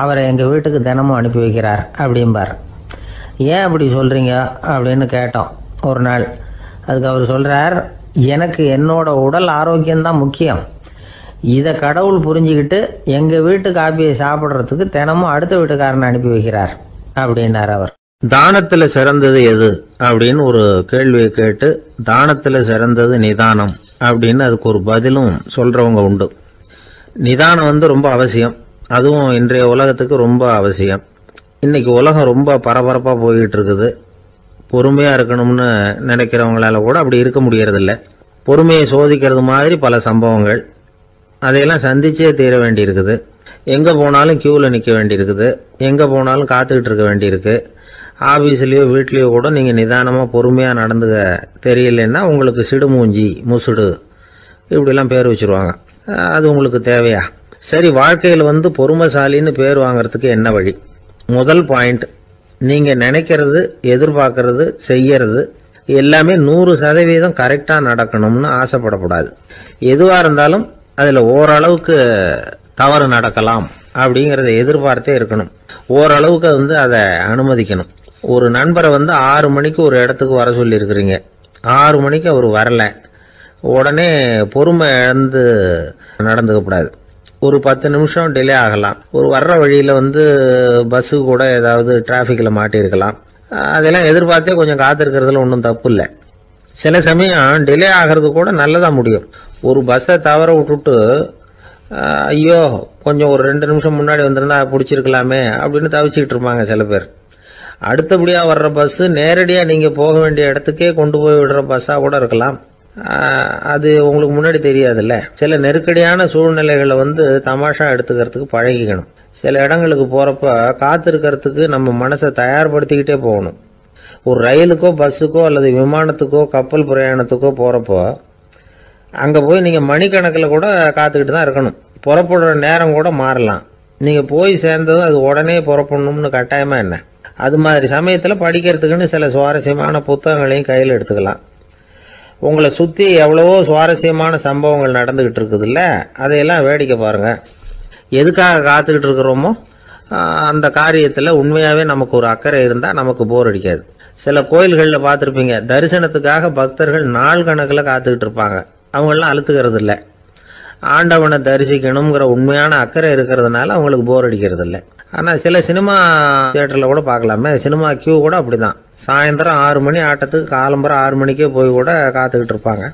அவரை எங்கள் வீட்டுக்கு தினமும் அனுப்பி வைக்கிறார் அப்படிம்பார். ஏன் அப்படி சொல்கிறீங்க அப்படின்னு கேட்டோம் ஒரு நாள். அதுக்கு அவர் சொல்றார், எனக்கு என்னோட உடல் ஆரோக்கியம்தான் முக்கியம். இதை கடவுள் புரிஞ்சுக்கிட்டு எங்க வீட்டு காப்பியை சாப்பிட்றதுக்கு தினமும் அடுத்த வீட்டுக்காரனை அனுப்பி வைக்கிறார் அப்படின்னார் அவர். தானத்துல சிறந்தது எது அப்படின்னு ஒரு கேள்வியை கேட்டு, தானத்துல சிறந்தது நிதானம் அப்படின்னு அதுக்கு ஒரு பதிலும் சொல்றவங்க உண்டு. நிதானம் ரொம்ப அவசியம். அதுவும் இன்றைய உலகத்துக்கு ரொம்ப அவசியம். இன்னைக்கு உலகம் ரொம்ப பரபரப்பா போய்கிட்டு இருக்குது. பொறுமையா இருக்கணும்னு நினைக்கிறவங்களால கூட அப்படி இருக்க முடியறதில்ல. பொறுமையை சோதிக்கிறது மாதிரி பல சம்பவங்கள், அதையெல்லாம் சந்திச்சே தீர வேண்டியிருக்குது. எங்க போனாலும் கியூல நிக்க வேண்டியிருக்குது. எங்க போனாலும் காத்துக்கிட்டு இருக்க வேண்டியிருக்கு. ஆபீஸ்லயோ வீட்லயோ கூட நீங்க நிதானமா பொறுமையா நடந்துக்க தெரியலன்னா உங்களுக்கு சிடுமூஞ்சி, முசுடு இப்படிலாம் பேர் வச்சிருவாங்க. அது உங்களுக்கு தேவையா? சரி, வாழ்க்கையில் பொறுமைசாலின்னு பேர் வாங்கறதுக்கு என்ன வழி? முதல் பாயிண்ட், நீங்க நினைக்கிறது, எதிர்பார்க்கறது, செய்யறது எல்லாமே 100% கரெக்டா நடக்கணும்னு ஆசைப்படக்கூடாது. எதுவா இருந்தாலும் அதுல ஓரளவுக்கு தவறு நடக்கலாம் அப்படிங்கறத எதிர்பார்த்தே இருக்கணும். ஓரளவுக்கு அதை அனுமதிக்கணும். ஒரு நண்பரை 6 மணிக்கு ஒரு இடத்துக்கு வர சொல்லி இருக்கிறீங்க. 6 மணிக்கு அவர் வரல, உடனே பொறுமை இழந்து நடந்துக்க கூடாது. ஒரு 10 நிமிஷம் டிலே ஆகலாம். ஒரு வர்ற வழியில பஸ்ஸு கூட ஏதாவது டிராபிக்ல மாட்டிருக்கலாம். அதெல்லாம் எதிர்பார்த்தே கொஞ்சம் காத்திருக்கிறதுல ஒன்றும் தப்பு இல்லை. சில சமயம் டிலே ஆகிறது கூட நல்லதா முடியும். ஒரு பஸ்ஸை தவற விட்டுட்டு ஐயோ கொஞ்சம் ஒரு 2 நிமிஷம் முன்னாடி வந்திருந்தா பிடிச்சிருக்கலாமே அப்படின்னு தவிச்சுக்கிட்டு இருப்பாங்க சில பேர். அடுத்தபடியா வர்ற பஸ் நேரடியா நீங்க போக வேண்டிய இடத்துக்கே கொண்டு போய் விடுற பஸ்ஸா கூட இருக்கலாம். அது உங்களுக்கு முன்னாடி தெரியாதுல்ல. சில நெருக்கடியான சூழ்நிலைகளை தமாஷா எடுத்துக்கிறதுக்கு பழகிக்கணும். சில இடங்களுக்கு போறப்ப காத்திருக்கிறதுக்கு நம்ம மனசை தயார்படுத்திக்கிட்டே போகணும். ஒரு ரயிலுக்கோ பஸ்ஸுக்கோ அல்லது விமானத்துக்கோ கப்பல் பிரயாணத்துக்கோ போறப்போ அங்க போய் நீங்க மணிக்கணக்கில் கூட காத்துக்கிட்டு தான் இருக்கணும். புறப்படுற நேரம் கூட மாறலாம். நீங்க போய் சேர்ந்ததும் அது உடனே புறப்படணும்னு கட்டாயமா என்ன? அது மாதிரி சமயத்துல படிக்கிறதுக்குன்னு சில சுவாரஸ்யமான புத்தகங்களையும் கையில் எடுத்துக்கலாம். உங்களை சுத்தி எவ்வளவோ சுவாரஸ்யமான சம்பவங்கள் நடந்துகிட்டு இருக்குதுல்ல, அதையெல்லாம் வேடிக்கை பாருங்க. எதுக்காக காத்துக்கிட்டு இருக்கிறோமோ அந்த காரியத்துல உண்மையாவே நமக்கு ஒரு அக்கறை இருந்தா நமக்கு போர் அடிக்காது. சில கோயில்களில் பார்த்துருப்பீங்க, தரிசனத்துக்காக பக்தர்கள் நாள் கணக்கில் காத்துக்கிட்டு இருப்பாங்க. அவங்களெலாம் அழுத்துக்கிறது இல்லை. ஆண்டவனை தரிசிக்கணுங்கிற உண்மையான அக்கறை இருக்கிறதுனால அவங்களுக்கு போர் அடிக்கிறது இல்லை. ஆனால் சில சினிமா தியேட்டரில் கூட பார்க்கலாமே, சினிமா கியூ கூட அப்படிதான். சாயந்தரம் 6 மணி ஆட்டத்துக்கு காலம்பரம் 6 மணிக்கே போய் கூட காத்துக்கிட்டு இருப்பாங்க.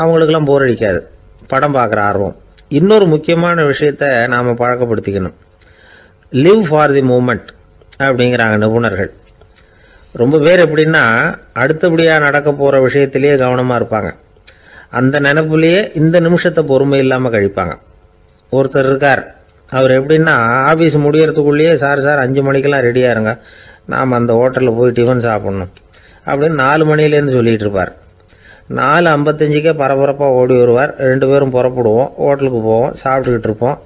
அவங்களுக்கெல்லாம் போர் அடிக்காது, படம் பார்க்குற ஆர்வம். இன்னொரு முக்கியமான விஷயத்த நாம் பழக்கப்படுத்திக்கணும். லிவ் ஃபார் தி மூமெண்ட் அப்படிங்கிறாங்க நிபுணர்கள். ரொம்ப பேர் எப்படின்னா அடுத்தபடியாக நடக்க போகிற விஷயத்திலேயே கவனமாக இருப்பாங்க. அந்த நினைப்புலேயே இந்த நிமிஷத்தை பொறுமை இல்லாமல் கழிப்பாங்க. ஒருத்தர் இருக்கார், அவர் எப்படின்னா ஆஃபீஸ் முடியறதுக்குள்ளேயே சார் 5 மணிக்கெல்லாம் ரெடியாக இருங்க, நாம் அந்த ஹோட்டலில் போய் டிஃபன் சாப்பிட்ணும் அப்படின்னு 4 மணிலேருந்து சொல்லிகிட்டு இருப்பார். 4:55 பரபரப்பாக ஓடி வருவார். 2 பேரும் புறப்படுவோம், ஹோட்டலுக்கு போவோம், சாப்பிட்டுக்கிட்டு இருப்போம்.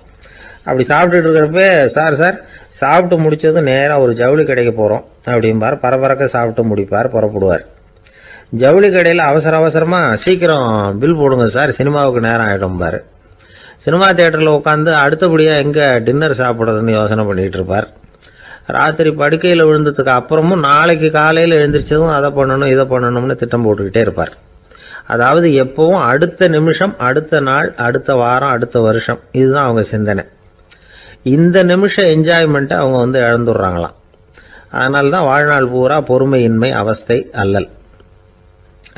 அப்படி சாப்பிட்டுட்டு இருக்கிறப்ப சார் சாப்பிட்டு முடிச்சதும் நேராக ஒரு ஜவுளி கடைக்கு போகிறோம் அப்படிம்பார். பரபரக்க சாப்பிட்டு முடிப்பார், புறப்படுவார். ஜவுளி கடையில் அவசரமாக சீக்கிரம் பில் போடுங்க சார், சினிமாவுக்கு நேரம் ஆகிடும்பார். சினிமா தியேட்டரில் உட்காந்து அடுத்தபடியாக எங்கே டின்னர் சாப்பிட்றதுன்னு யோசனை பண்ணிகிட்டு இருப்பார். ராத்திரி படுக்கையில் விழுந்ததுக்கு அப்புறமும் நாளைக்கு காலையில் எழுந்திரிச்சதும் அதை பண்ணணும் இதை பண்ணணும்னு திட்டம் போட்டுக்கிட்டே இருப்பார். அதாவது எப்பவும் அடுத்த நிமிஷம், அடுத்த நாள், அடுத்த வாரம், அடுத்த வருஷம், இதுதான் அவங்க சிந்தனை. இந்த நிமிஷம் என்ஜாய்மெண்ட்டை அவங்க இழந்துடுறாங்களாம். அதனால தான் வாழ்நாள் பூரா பொறுமையின்மை, அவஸ்தை, அல்லல்.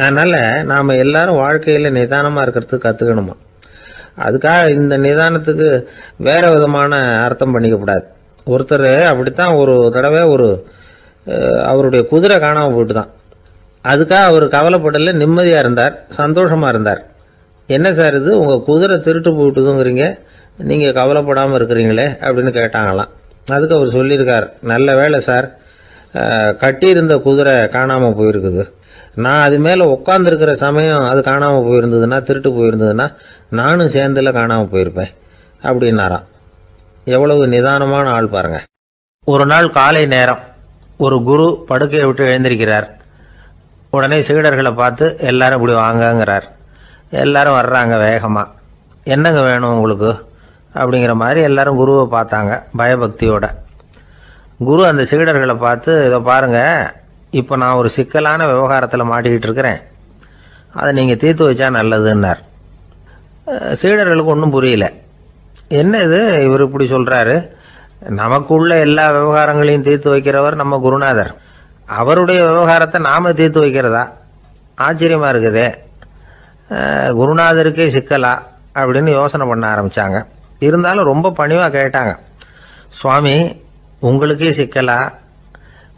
அதனால நாம எல்லாரும் வாழ்க்கையில நிதானமா இருக்கிறதுக்கு கத்துக்கணுமா. அதுக்காக இந்த நிதானத்துக்கு வேற விதமான அர்த்தம் பண்ணிக்க கூடாது. ஒருத்தர் அப்படித்தான் ஒரு தடவை அவருடைய குதிரை காணாம போயிட்டு தான். அதுக்காக அவர் கவலைப்படல, நிம்மதியா இருந்தார், சந்தோஷமா இருந்தார். என்ன சார் இது, உங்க குதிரை திருட்டு போயிட்டுதுங்கிறீங்க, நீங்க கவலைப்படாம இருக்கிறீங்களே அப்படின்னு கேட்டாங்களாம். அதுக்கு அவர் சொல்லியிருக்கார், நல்ல வேலை சார், கட்டியிருந்த குதிரை காணாம போயிருக்குது. நான் அது மேல உட்காந்துருக்கிற சமயம் அது காணாம போயிருந்ததுன்னா, திருட்டு போயிருந்ததுன்னா நானும் சேர்ந்துல காணாம போயிருப்பேன் அப்படின்னாராம். எவ்வளவு நிதானமான ஆள் பாருங்க. ஒரு நாள் காலை நேரம் ஒரு குரு படுக்கையை விட்டு எழுந்திருக்கிறார். உடனே சீடர்களை பார்த்து எல்லாரும் இப்படி வாங்கங்கிறார். எல்லாரும் வர்றாங்க வேகமா. என்னங்க வேணும் உங்களுக்கு அப்படிங்கிற மாதிரி எல்லாரும் குருவை பார்த்தாங்க பயபக்தியோட. குரு அந்த சீடர்களை பார்த்து, இதை பாருங்க, இப்போ நான் ஒரு சிக்கலான விவகாரத்தில் மாட்டிக்கிட்டு இருக்கிறேன். அதை நீங்கள் தீர்த்து வச்சா நல்லதுன்னார். சீடர்களுக்கு ஒன்றும் புரியல. என்ன இது இவர் இப்படி சொல்கிறாரு, நமக்குள்ள எல்லா விவகாரங்களையும் தீர்த்து வைக்கிறவர் நம்ம குருநாதர், அவருடைய விவகாரத்தை நாம தீர்த்து வைக்கிறதா, ஆச்சரியமாக இருக்குதே, குருநாதருக்கே சிக்கலா அப்படின்னு யோசனை பண்ண ஆரம்பித்தாங்க. இருந்தாலும் ரொம்ப பணிவாக கேட்டாங்க, சுவாமி உங்களுக்கே சிக்கலா?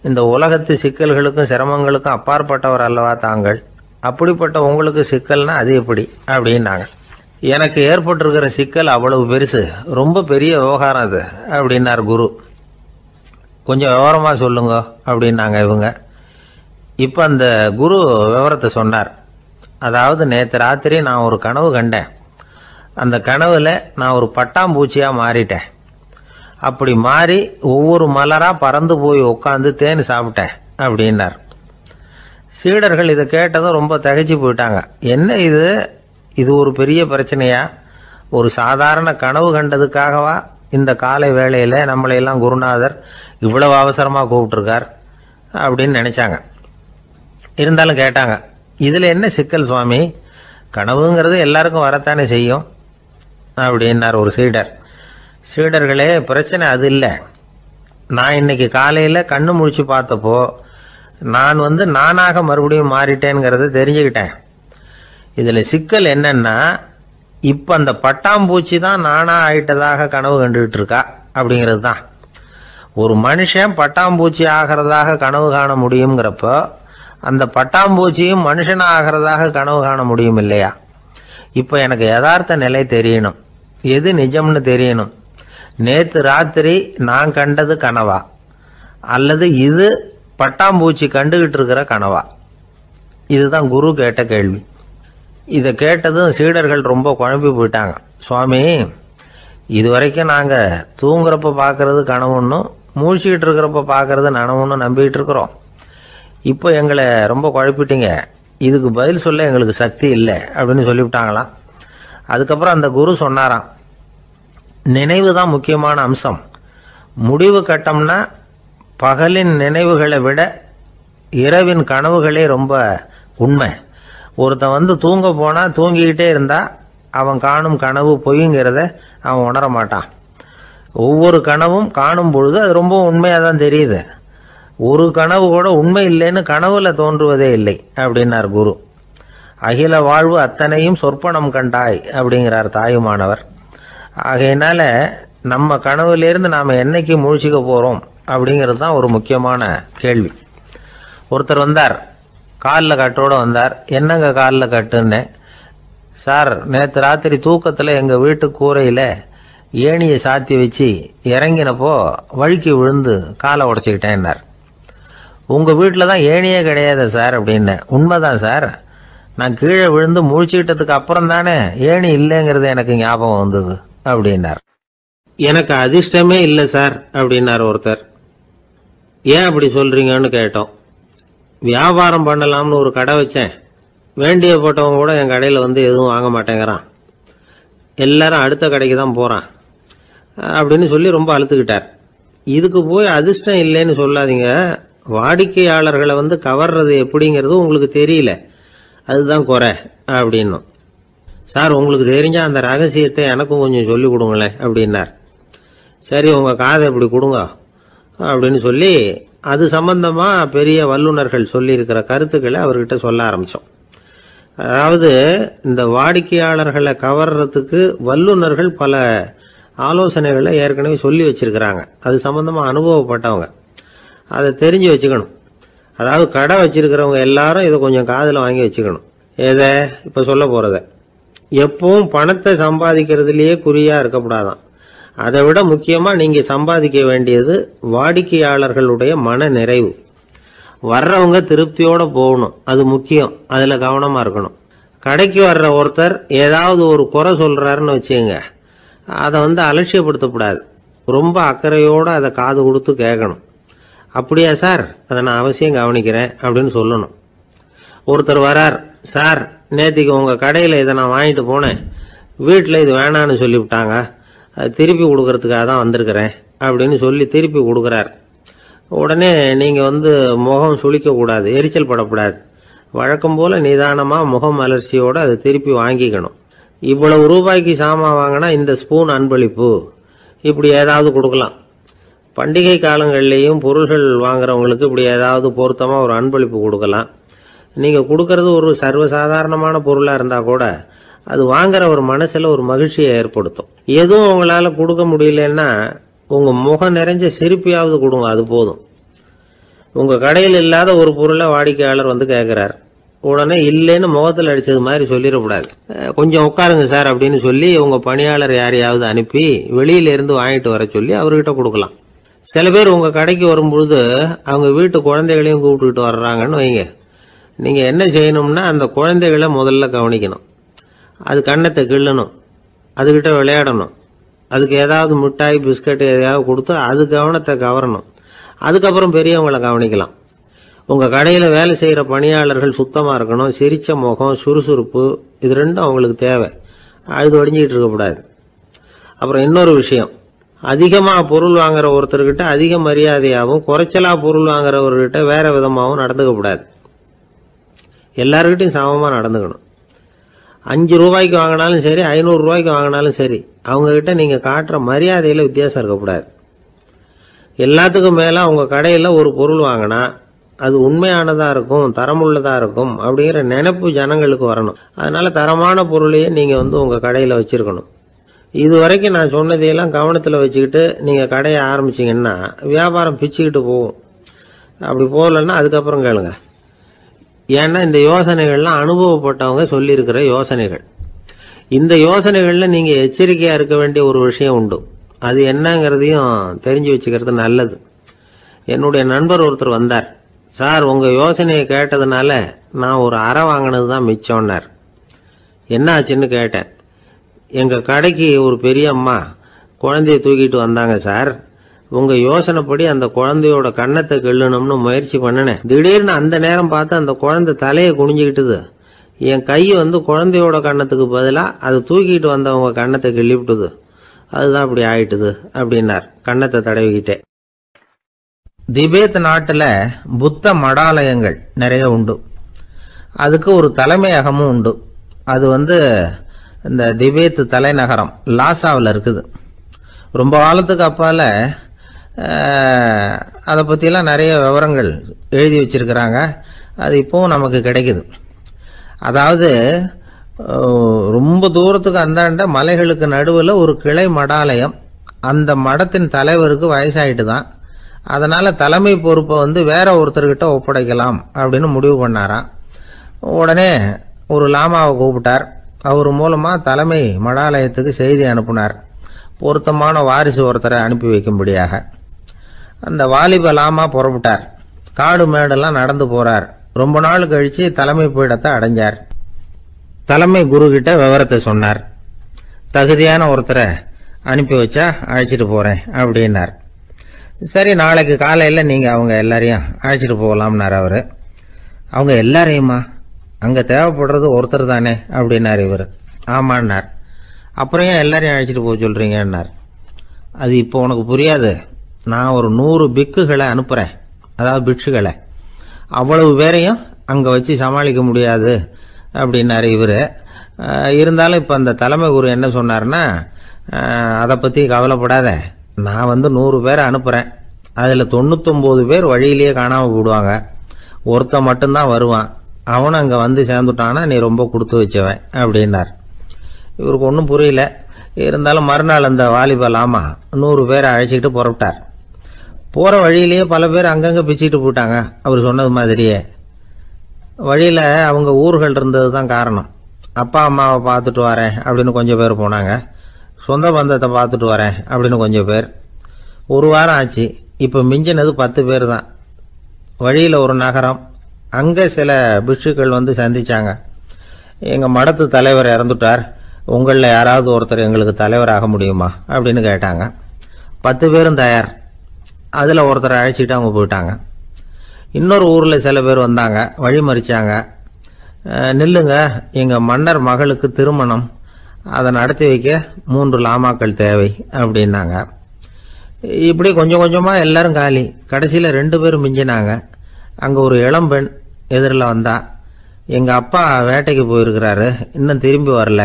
இந்த உலகத்து சிக்கல்களுக்கும் சிரமங்களுக்கும் அப்பாற்பட்டவர் அல்லவா தாங்கள், அப்படிப்பட்ட உங்களுக்கு சிக்கல்னா அது எப்படி அப்படின்னாங்க. எனக்கு ஏற்பட்டிருக்கிற சிக்கல் அவ்வளவு பெருசு, ரொம்ப பெரிய விவகாரம் அது அப்படின்னார் குரு. கொஞ்சம் விவரமாக சொல்லுங்க அப்படின்னாங்க இவங்க. இப்போ அந்த குரு விவரத்தை சொன்னார். அதாவது நேற்று ராத்திரி நான் ஒரு கனவு கண்டேன். அந்த கனவுல நான் ஒரு பட்டாம்பூச்சியாக மாறிட்டேன். அப்படி மாறி ஒவ்வொரு மலராக பறந்து போய் உட்காந்து தேன் சாப்பிட்டேன் அப்படின்னார். சீடர்கள் இதை கேட்டதும் ரொம்ப திகைச்சு போயிட்டாங்க. என்ன இது, இது ஒரு பெரிய பிரச்சனையா? ஒரு சாதாரண கனவு கண்டதுக்காகவா இந்த காலை வேளையில் நம்மளையெல்லாம் குருநாதர் இவ்வளவு அவசரமாக கூப்பிட்டுருக்கார் அப்படின்னு நினைச்சாங்க. இருந்தாலும் கேட்டாங்க, இதில் என்ன சிக்கல் சுவாமி? கனவுங்கிறது எல்லாருக்கும் வரத்தானே செய்யும் அப்படின்னார் ஒரு சீடர். சீடர்களே, பிரச்சனை அது இல்லை. நான் இன்னைக்கு காலையில் கண்ணு முழிச்சு பார்த்தப்போ நான் நானாக மறுபடியும் மாறிட்டேங்கிறத தெரிஞ்சுக்கிட்டேன். இதில் சிக்கல் என்னன்னா, இப்போ அந்த பட்டாம்பூச்சி தான் நானா ஆயிட்டதாக கனவு கண்டுகிட்டு இருக்கா அப்படிங்கிறது தான். ஒரு மனுஷன் பட்டாம்பூச்சி ஆகிறதாக கனவு காண முடியுங்கிறப்போ அந்த பட்டாம்பூச்சியும் மனுஷனா ஆகிறதாக கனவு காண முடியும் இல்லையா? இப்போ எனக்கு யதார்த்த நிலை தெரியணும், எது நிஜம்னு தெரியணும். நேற்று ராத்திரி நான் கண்டது கனவா, அல்லது இது பட்டாம்பூச்சி கண்டுகிட்டு இருக்கிற கனவா? இதுதான் குரு கேட்ட கேள்வி. இதை கேட்டதும் சீடர்கள் ரொம்ப குழம்பி போயிட்டாங்க. சுவாமி, இது வரைக்கும் நாங்கள் தூங்குறப்ப பார்க்கறது கனவுன்னும் மூழ்கிட்டு இருக்கிறப்ப பார்க்கறது நனவுன்னு நம்பிக்கிட்டு இருக்கிறோம். இப்போ எங்களை ரொம்ப குழப்பிட்டீங்க, இதுக்கு பதில் சொல்ல எங்களுக்கு சக்தி இல்லை அப்படின்னு சொல்லிவிட்டாங்களாம். அதுக்கப்புறம் அந்த குரு சொன்னாராம், நினைவு தான் முக்கியமான அம்சம். முடிவு கட்டம்னா பகலின் நினைவுகளை விட இரவின் கனவுகளே ரொம்ப உண்மை. ஒருத்தன் தூங்க போனால் தூங்கிக்கிட்டே இருந்தா அவன் காணும் கனவு பொய்ங்கிறத அவன் உணர மாட்டான். ஒவ்வொரு கனவும் காணும் பொழுது அது ரொம்ப உண்மையாக தான் தெரியுது. ஒரு கனவு கூட உண்மை இல்லைன்னு கனவுல தோன்றுவதே இல்லை அப்படின்னார் குரு. அகில வாழ்வு அத்தனையும் சொற்பனம் கண்டாய் அப்படிங்கிறார் தாயுமானவர். ஆகையினால நம்ம கனவுலேருந்து நாம் என்னைக்கு முழிச்சிக்க போகிறோம் அப்படிங்கிறது தான் ஒரு முக்கியமான கேள்வி. ஒருத்தர் வந்தார், காலில் கட்டோடு வந்தார். என்னங்க காலில் கட்டுன்னு? சார், நேற்று ராத்திரி தூக்கத்தில் எங்கள் வீட்டு கூரையில் ஏணியை சாத்தி வச்சு இறங்கினப்போ வழுக்கி விழுந்து காலை உடச்சிக்கிட்டேன்னார். உங்கள் வீட்டில் தான் ஏணியே கிடையாது சார் அப்படின்னு. உண்மைதான் சார், நான் கீழே விழுந்து முழிச்சுக்கிட்டதுக்கு அப்புறம் தானே ஏணி இல்லைங்கிறது எனக்கு ஞாபகம் வந்தது அப்படின்னார். எனக்கு அதிர்ஷ்டமே இல்லை சார் அப்படின்னார் ஒருத்தர். ஏன் அப்படி சொல்றீங்கன்னு கேட்டோம். வியாபாரம் பண்ணலாம்னு ஒரு கடை வச்சேன். வேண்டிய போட்டவங்க கூட என் கடையில் எதுவும் வாங்க மாட்டேங்கிறான். எல்லாரும் அடுத்த கடைக்கு தான் போகிறான் அப்படின்னு சொல்லி ரொம்ப அழுத்துக்கிட்டார். இதுக்கு போய் அதிர்ஷ்டம் இல்லைன்னு சொல்லாதீங்க. வாடிக்கையாளர்களை கவர்றது எப்படிங்கிறது உங்களுக்கு தெரியல, அதுதான் குறை அப்படின்னும். சார், உங்களுக்கு தெரிஞ்ச அந்த ரகசியத்தை எனக்கும் கொஞ்சம் சொல்லி கொடுங்களேன் அப்படின்னார். சரி, உங்கள் காதை இப்படி கொடுங்க அப்படின்னு சொல்லி அது சம்பந்தமா பெரிய வல்லுநர்கள் சொல்லியிருக்கிற கருத்துக்களை அவர்கிட்ட சொல்ல ஆரம்பித்தோம். அதாவது இந்த வாடிக்கையாளர்களை கவர்றதுக்கு வல்லுநர்கள் பல ஆலோசனைகளை ஏற்கனவே சொல்லி வச்சிருக்கிறாங்க. அது சம்பந்தமா அனுபவப்பட்டவங்க, அதை தெரிஞ்சு வச்சுக்கணும். அதாவது கடை வச்சிருக்கிறவங்க எல்லாரும் இதை கொஞ்சம் காதில் வாங்கி வச்சுக்கணும். எதை இப்போ சொல்ல போகிறத. எப்பவும் பணத்தை சம்பாதிக்கிறதுலேயே குறியா இருக்கக்கூடாதான். அதை விட முக்கியமாக நீங்கள் சம்பாதிக்க வேண்டியது வாடிக்கையாளர்களுடைய மன நிறைவு. வர்றவங்க திருப்தியோடு போகணும், அது முக்கியம். அதில் கவனமாக இருக்கணும். கடைக்கு வர்ற ஒருத்தர் ஏதாவது ஒரு குறை சொல்கிறாருன்னு வச்சுங்க, அதை அலட்சியப்படுத்தக்கூடாது. ரொம்ப அக்கறையோடு அதை காது கொடுத்து கேட்கணும். அப்படியா சார், அதை நான் அவசியம் கவனிக்கிறேன் அப்படின்னு சொல்லணும். ஒருத்தர் வரார், சார் நேற்றுக்கு உங்கள் கடையில் இதை நான் வாங்கிட்டு போனேன், வீட்டில் இது வேணான்னு சொல்லிவிட்டாங்க, அது திருப்பி கொடுக்கறதுக்காக தான் வந்திருக்கிறேன் அப்படின்னு சொல்லி திருப்பி கொடுக்குறார். உடனே நீங்கள் முகம் சுளிக்கக்கூடாது, எரிச்சல் படக்கூடாது. வழக்கம் போல நிதானமா முகமலர்ச்சியோட அதை திருப்பி வாங்கிக்கணும். இவ்வளவு ரூபாய்க்கு சாமான் வாங்கினா இந்த ஸ்பூன் அன்பளிப்பு, இப்படி ஏதாவது கொடுக்கலாம். பண்டிகை காலங்கள்லேயும் பொருள்கள் வாங்குறவங்களுக்கு இப்படி ஏதாவது பொருத்தமா ஒரு அன்பளிப்பு கொடுக்கலாம். நீங்க கொடுக்கறது ஒரு சர்வசாதாரணமான பொருளா இருந்தா கூட அது வாங்குற ஒரு மனசுல ஒரு மகிழ்ச்சியை ஏற்படுத்தும். எதுவும் உங்களால கொடுக்க முடியலன்னா உங்க முகம் நிறைஞ்ச சிரிப்பையாவது கொடுங்க, அது போதும். உங்க கடையில் இல்லாத ஒரு பொருளை வாடிக்கையாளர் வந்து கேட்கிறார், உடனே இல்லைன்னு முகத்தில் அடிச்சது மாதிரி சொல்லிடக்கூடாது. கொஞ்சம் உட்காருங்க சார் அப்படின்னு சொல்லி உங்க பணியாளர் யாரையாவது அனுப்பி வெளியில இருந்து வாங்கிட்டு வர சொல்லி அவர்கிட்ட கொடுக்கலாம். சில பேர் உங்க கடைக்கு வரும்பொழுது அவங்க வீட்டு குழந்தைகளையும் கூப்பிட்டுக்கிட்டு வர்றாங்கன்னு வைங்க. நீங்க என்ன செய்யணும்னா அந்த குழந்தைகளை முதல்ல கவனிக்கணும். அது கண்ணத்தை கிள்ளணும், அதுகிட்ட விளையாடணும், அதுக்கு ஏதாவது மிட்டாய் பிஸ்கட் எதையாவது கொடுத்து அது கவனத்தை கவரணும். அதுக்கப்புறம் பெரியவங்களை கவனிக்கலாம். உங்க கடையில வேலை செய்யற பணியாளர்கள் சுத்தமா இருக்கணும், சிரிச்ச முகம், சுறுசுறுப்பு, இது ரெண்டும் அவங்களுக்கு தேவை. அழுது வடிஞ்சிட்டு இருக்கக்கூடாது. அப்புறம் இன்னொரு விஷயம், அதிகமா பொருள் வாங்குற ஒருத்தர்கிட்ட அதிக மரியாதையாகவும் குறைச்சலா பொருள் வாங்குறவர்கிட்ட வேற விதமாகவும் நடந்துக்க கூடாது. எல்லாருக்கிட்டையும் சமமா நடந்துக்கணும். 5 ரூபாய்க்கு வாங்கினாலும் சரி, 500 ரூபாய்க்கு வாங்கினாலும் சரி, அவங்க கிட்ட நீங்க காட்டுற மரியாதையில வித்தியாசம் இருக்கக்கூடாது. எல்லாத்துக்கும் மேல உங்க கடையில ஒரு பொருள் வாங்கினா அது உண்மையானதா இருக்கும், தரமுள்ளதா இருக்கும் அப்படிங்கிற நினைப்பு ஜனங்களுக்கு வரணும். அதனால தரமான பொருளையே நீங்க உங்க கடையில வச்சிருக்கணும். இது வரைக்கும் நான் சொன்னதையெல்லாம் கவனத்துல வச்சுக்கிட்டு நீங்க கடையை ஆரம்பிச்சீங்கன்னா வியாபாரம் பிச்சுக்கிட்டு போகும். அப்படி போகலன்னா அதுக்கப்புறம் கேளுங்க. ஏன்னா இந்த யோசனைகள்லாம் அனுபவப்பட்டவங்க சொல்லியிருக்கிற யோசனைகள். இந்த யோசனைகள்ல நீங்க எச்சரிக்கையா இருக்க வேண்டிய ஒரு விஷயம் உண்டு. அது என்னங்கிறதையும் தெரிஞ்சு வச்சுக்கிறது நல்லது. என்னுடைய நண்பர் ஒருத்தர் வந்தார். சார், உங்க யோசனையை கேட்டதுனால நான் ஒரு அறை வாங்கினது தான் மிச்சம்னார். என்ன ஆச்சுன்னு கேட்டேன். எங்க கடைக்கு ஒரு பெரிய அம்மா குழந்தைய தூக்கிட்டு வந்தாங்க சார். உங்க யோசனைப்படி அந்த குழந்தையோட கண்ணத்தை கிள்ளணும்னு முயற்சி பண்ணினேன். திடீர்னு அந்த நேரம் பார்த்து அந்த குழந்தை தலையை குனிஞ்சுக்கிட்டுது. என் கை குழந்தையோட கண்ணத்துக்கு பதிலா அது தூக்கிட்டு வந்தவங்க கண்ணத்தை கிள்ளிவிட்டுது. அதுதான் அப்படி ஆயிட்டுது அப்படின்னார் கண்ணத்தை தடவிக்கிட்டே. திபேத் நாட்டுல புத்த மடாலயங்கள் நிறைய உண்டு. அதுக்கு ஒரு தலைமையகமும் உண்டு. அது இந்த திபேத் தலைநகரம் லாசாவில் இருக்குது. ரொம்ப காலத்துக்கு அப்பால அதை பற்றியெல்லாம் நிறைய விவரங்கள் எழுதி வச்சிருக்கிறாங்க. அது இப்போவும் நமக்கு கிடைக்குது. அதாவது ரொம்ப தூரத்துக்கு அந்தாண்ட மலைகளுக்கு நடுவில் ஒரு கிளை மடாலயம். அந்த மடத்தின் தலைவருக்கு வயசாயிட்டு தான். அதனால தலைமை பொறுப்பை வேற ஒருத்தர்கிட்ட ஒப்படைக்கலாம் அப்படின்னு முடிவு பண்ணாராம். உடனே ஒரு லாமாவை கூப்பிட்டார். அவர் மூலமா தலைமை மடாலயத்துக்கு செய்தி அனுப்புனார், பொருத்தமான வாரிசு ஒருத்தரை அனுப்பி வைக்கும்படியாக. அந்த வாலிப லாமா புறப்பட்டார். காடு மேடெல்லாம் நடந்து போறார். ரொம்ப நாள் கழிச்சு தலைமை பீடத்தை அடைஞ்சார். தலைமை குரு கிட்ட விவரத்தை சொன்னார். தகுதியான ஒருத்தரை அனுப்பி வச்சா அழைச்சிட்டு போறேன் அப்படின்னார். சரி, நாளைக்கு காலையில் நீங்க அவங்க எல்லாரையும் அழைச்சிட்டு போகலாம்னார் அவரு. அவங்க எல்லாரையுமா? அங்க தேவைப்படுறது ஒருத்தர் தானே அப்படின்னார் இவர். ஆமான்னார். அப்புறம் ஏன் எல்லாரையும் அழைச்சிட்டு போக சொல்றீங்கன்னார். அது இப்போ உனக்கு புரியாது. நான் ஒரு 100 பிக்குகளை அனுப்புறேன், அதாவது பிட்சுகளை. அவ்வளவு பேரையும் அங்க வச்சு சமாளிக்க முடியாது அப்படின்னாரு இவரு. இருந்தாலும் இப்ப அந்த தலைமை குரு என்ன சொன்னார்னா, அதை பத்தி கவலைப்படாத, நான் 100 பேரை அனுப்புறேன். அதுல 99 பேர் வழியிலேயே காணாம போடுவாங்க, ஒருத்தன் மட்டும்தான் வருவான். அவனும் அங்க சேர்ந்துட்டானா நீ ரொம்ப கொடுத்து வச்சவன் அப்படின்னார். இவருக்கு ஒன்றும் புரியல. இருந்தாலும் மறுநாள் அந்த வாலிப லாமா 100 பேரை அழைச்சிக்கிட்டு புறப்பட்டார். போற வழியிலேயே பல பேர் அங்கங்க பிச்சுக்கிட்டு போயிட்டாங்க. அவர் சொன்னது மாதிரியே. வழியில அவங்க ஊர்கள் இருந்தது தான் காரணம். அப்பா அம்மாவை பார்த்துட்டு வரேன் அப்படின்னு கொஞ்சம் பேர் போனாங்க. சொந்த பந்தத்தை பார்த்துட்டு வரேன் அப்படின்னு கொஞ்சம் பேர். ஒரு வாரம் ஆச்சு. இப்ப மிஞ்சினது 10 பேர் தான். வழியில ஒரு நகரம். அங்க சில பிட்சுக்கள் சந்திச்சாங்க. எங்க மடத்து தலைவர் இறந்துட்டார், உங்கள யாராவது ஒருத்தர் எங்களுக்கு தலைவராக முடியுமா அப்படின்னு கேட்டாங்க. 10 பேரும் தயார். அதுல ஒருத்தரை அழைச்சிட்டு அவங்க போயிட்டாங்க. இன்னொரு ஊர்ல சில பேர் வந்தாங்க, வழி மறிச்சாங்க. நில்லுங்க, எங்க மன்னர் மகளுக்கு திருமணம், அதை நடத்தி வைக்க 3 லாமாக்கள் தேவை அப்படின்னாங்க. இப்படி கொஞ்சம் கொஞ்சமா எல்லாரும் காலி. கடைசியில 2 பேரும் மிஞ்சினாங்க. அங்க ஒரு இளம்பெண் எதிரில் வந்தா. எங்கள் அப்பா வேட்டைக்கு போயிருக்கிறாரு, இன்னும் திரும்பி வரல.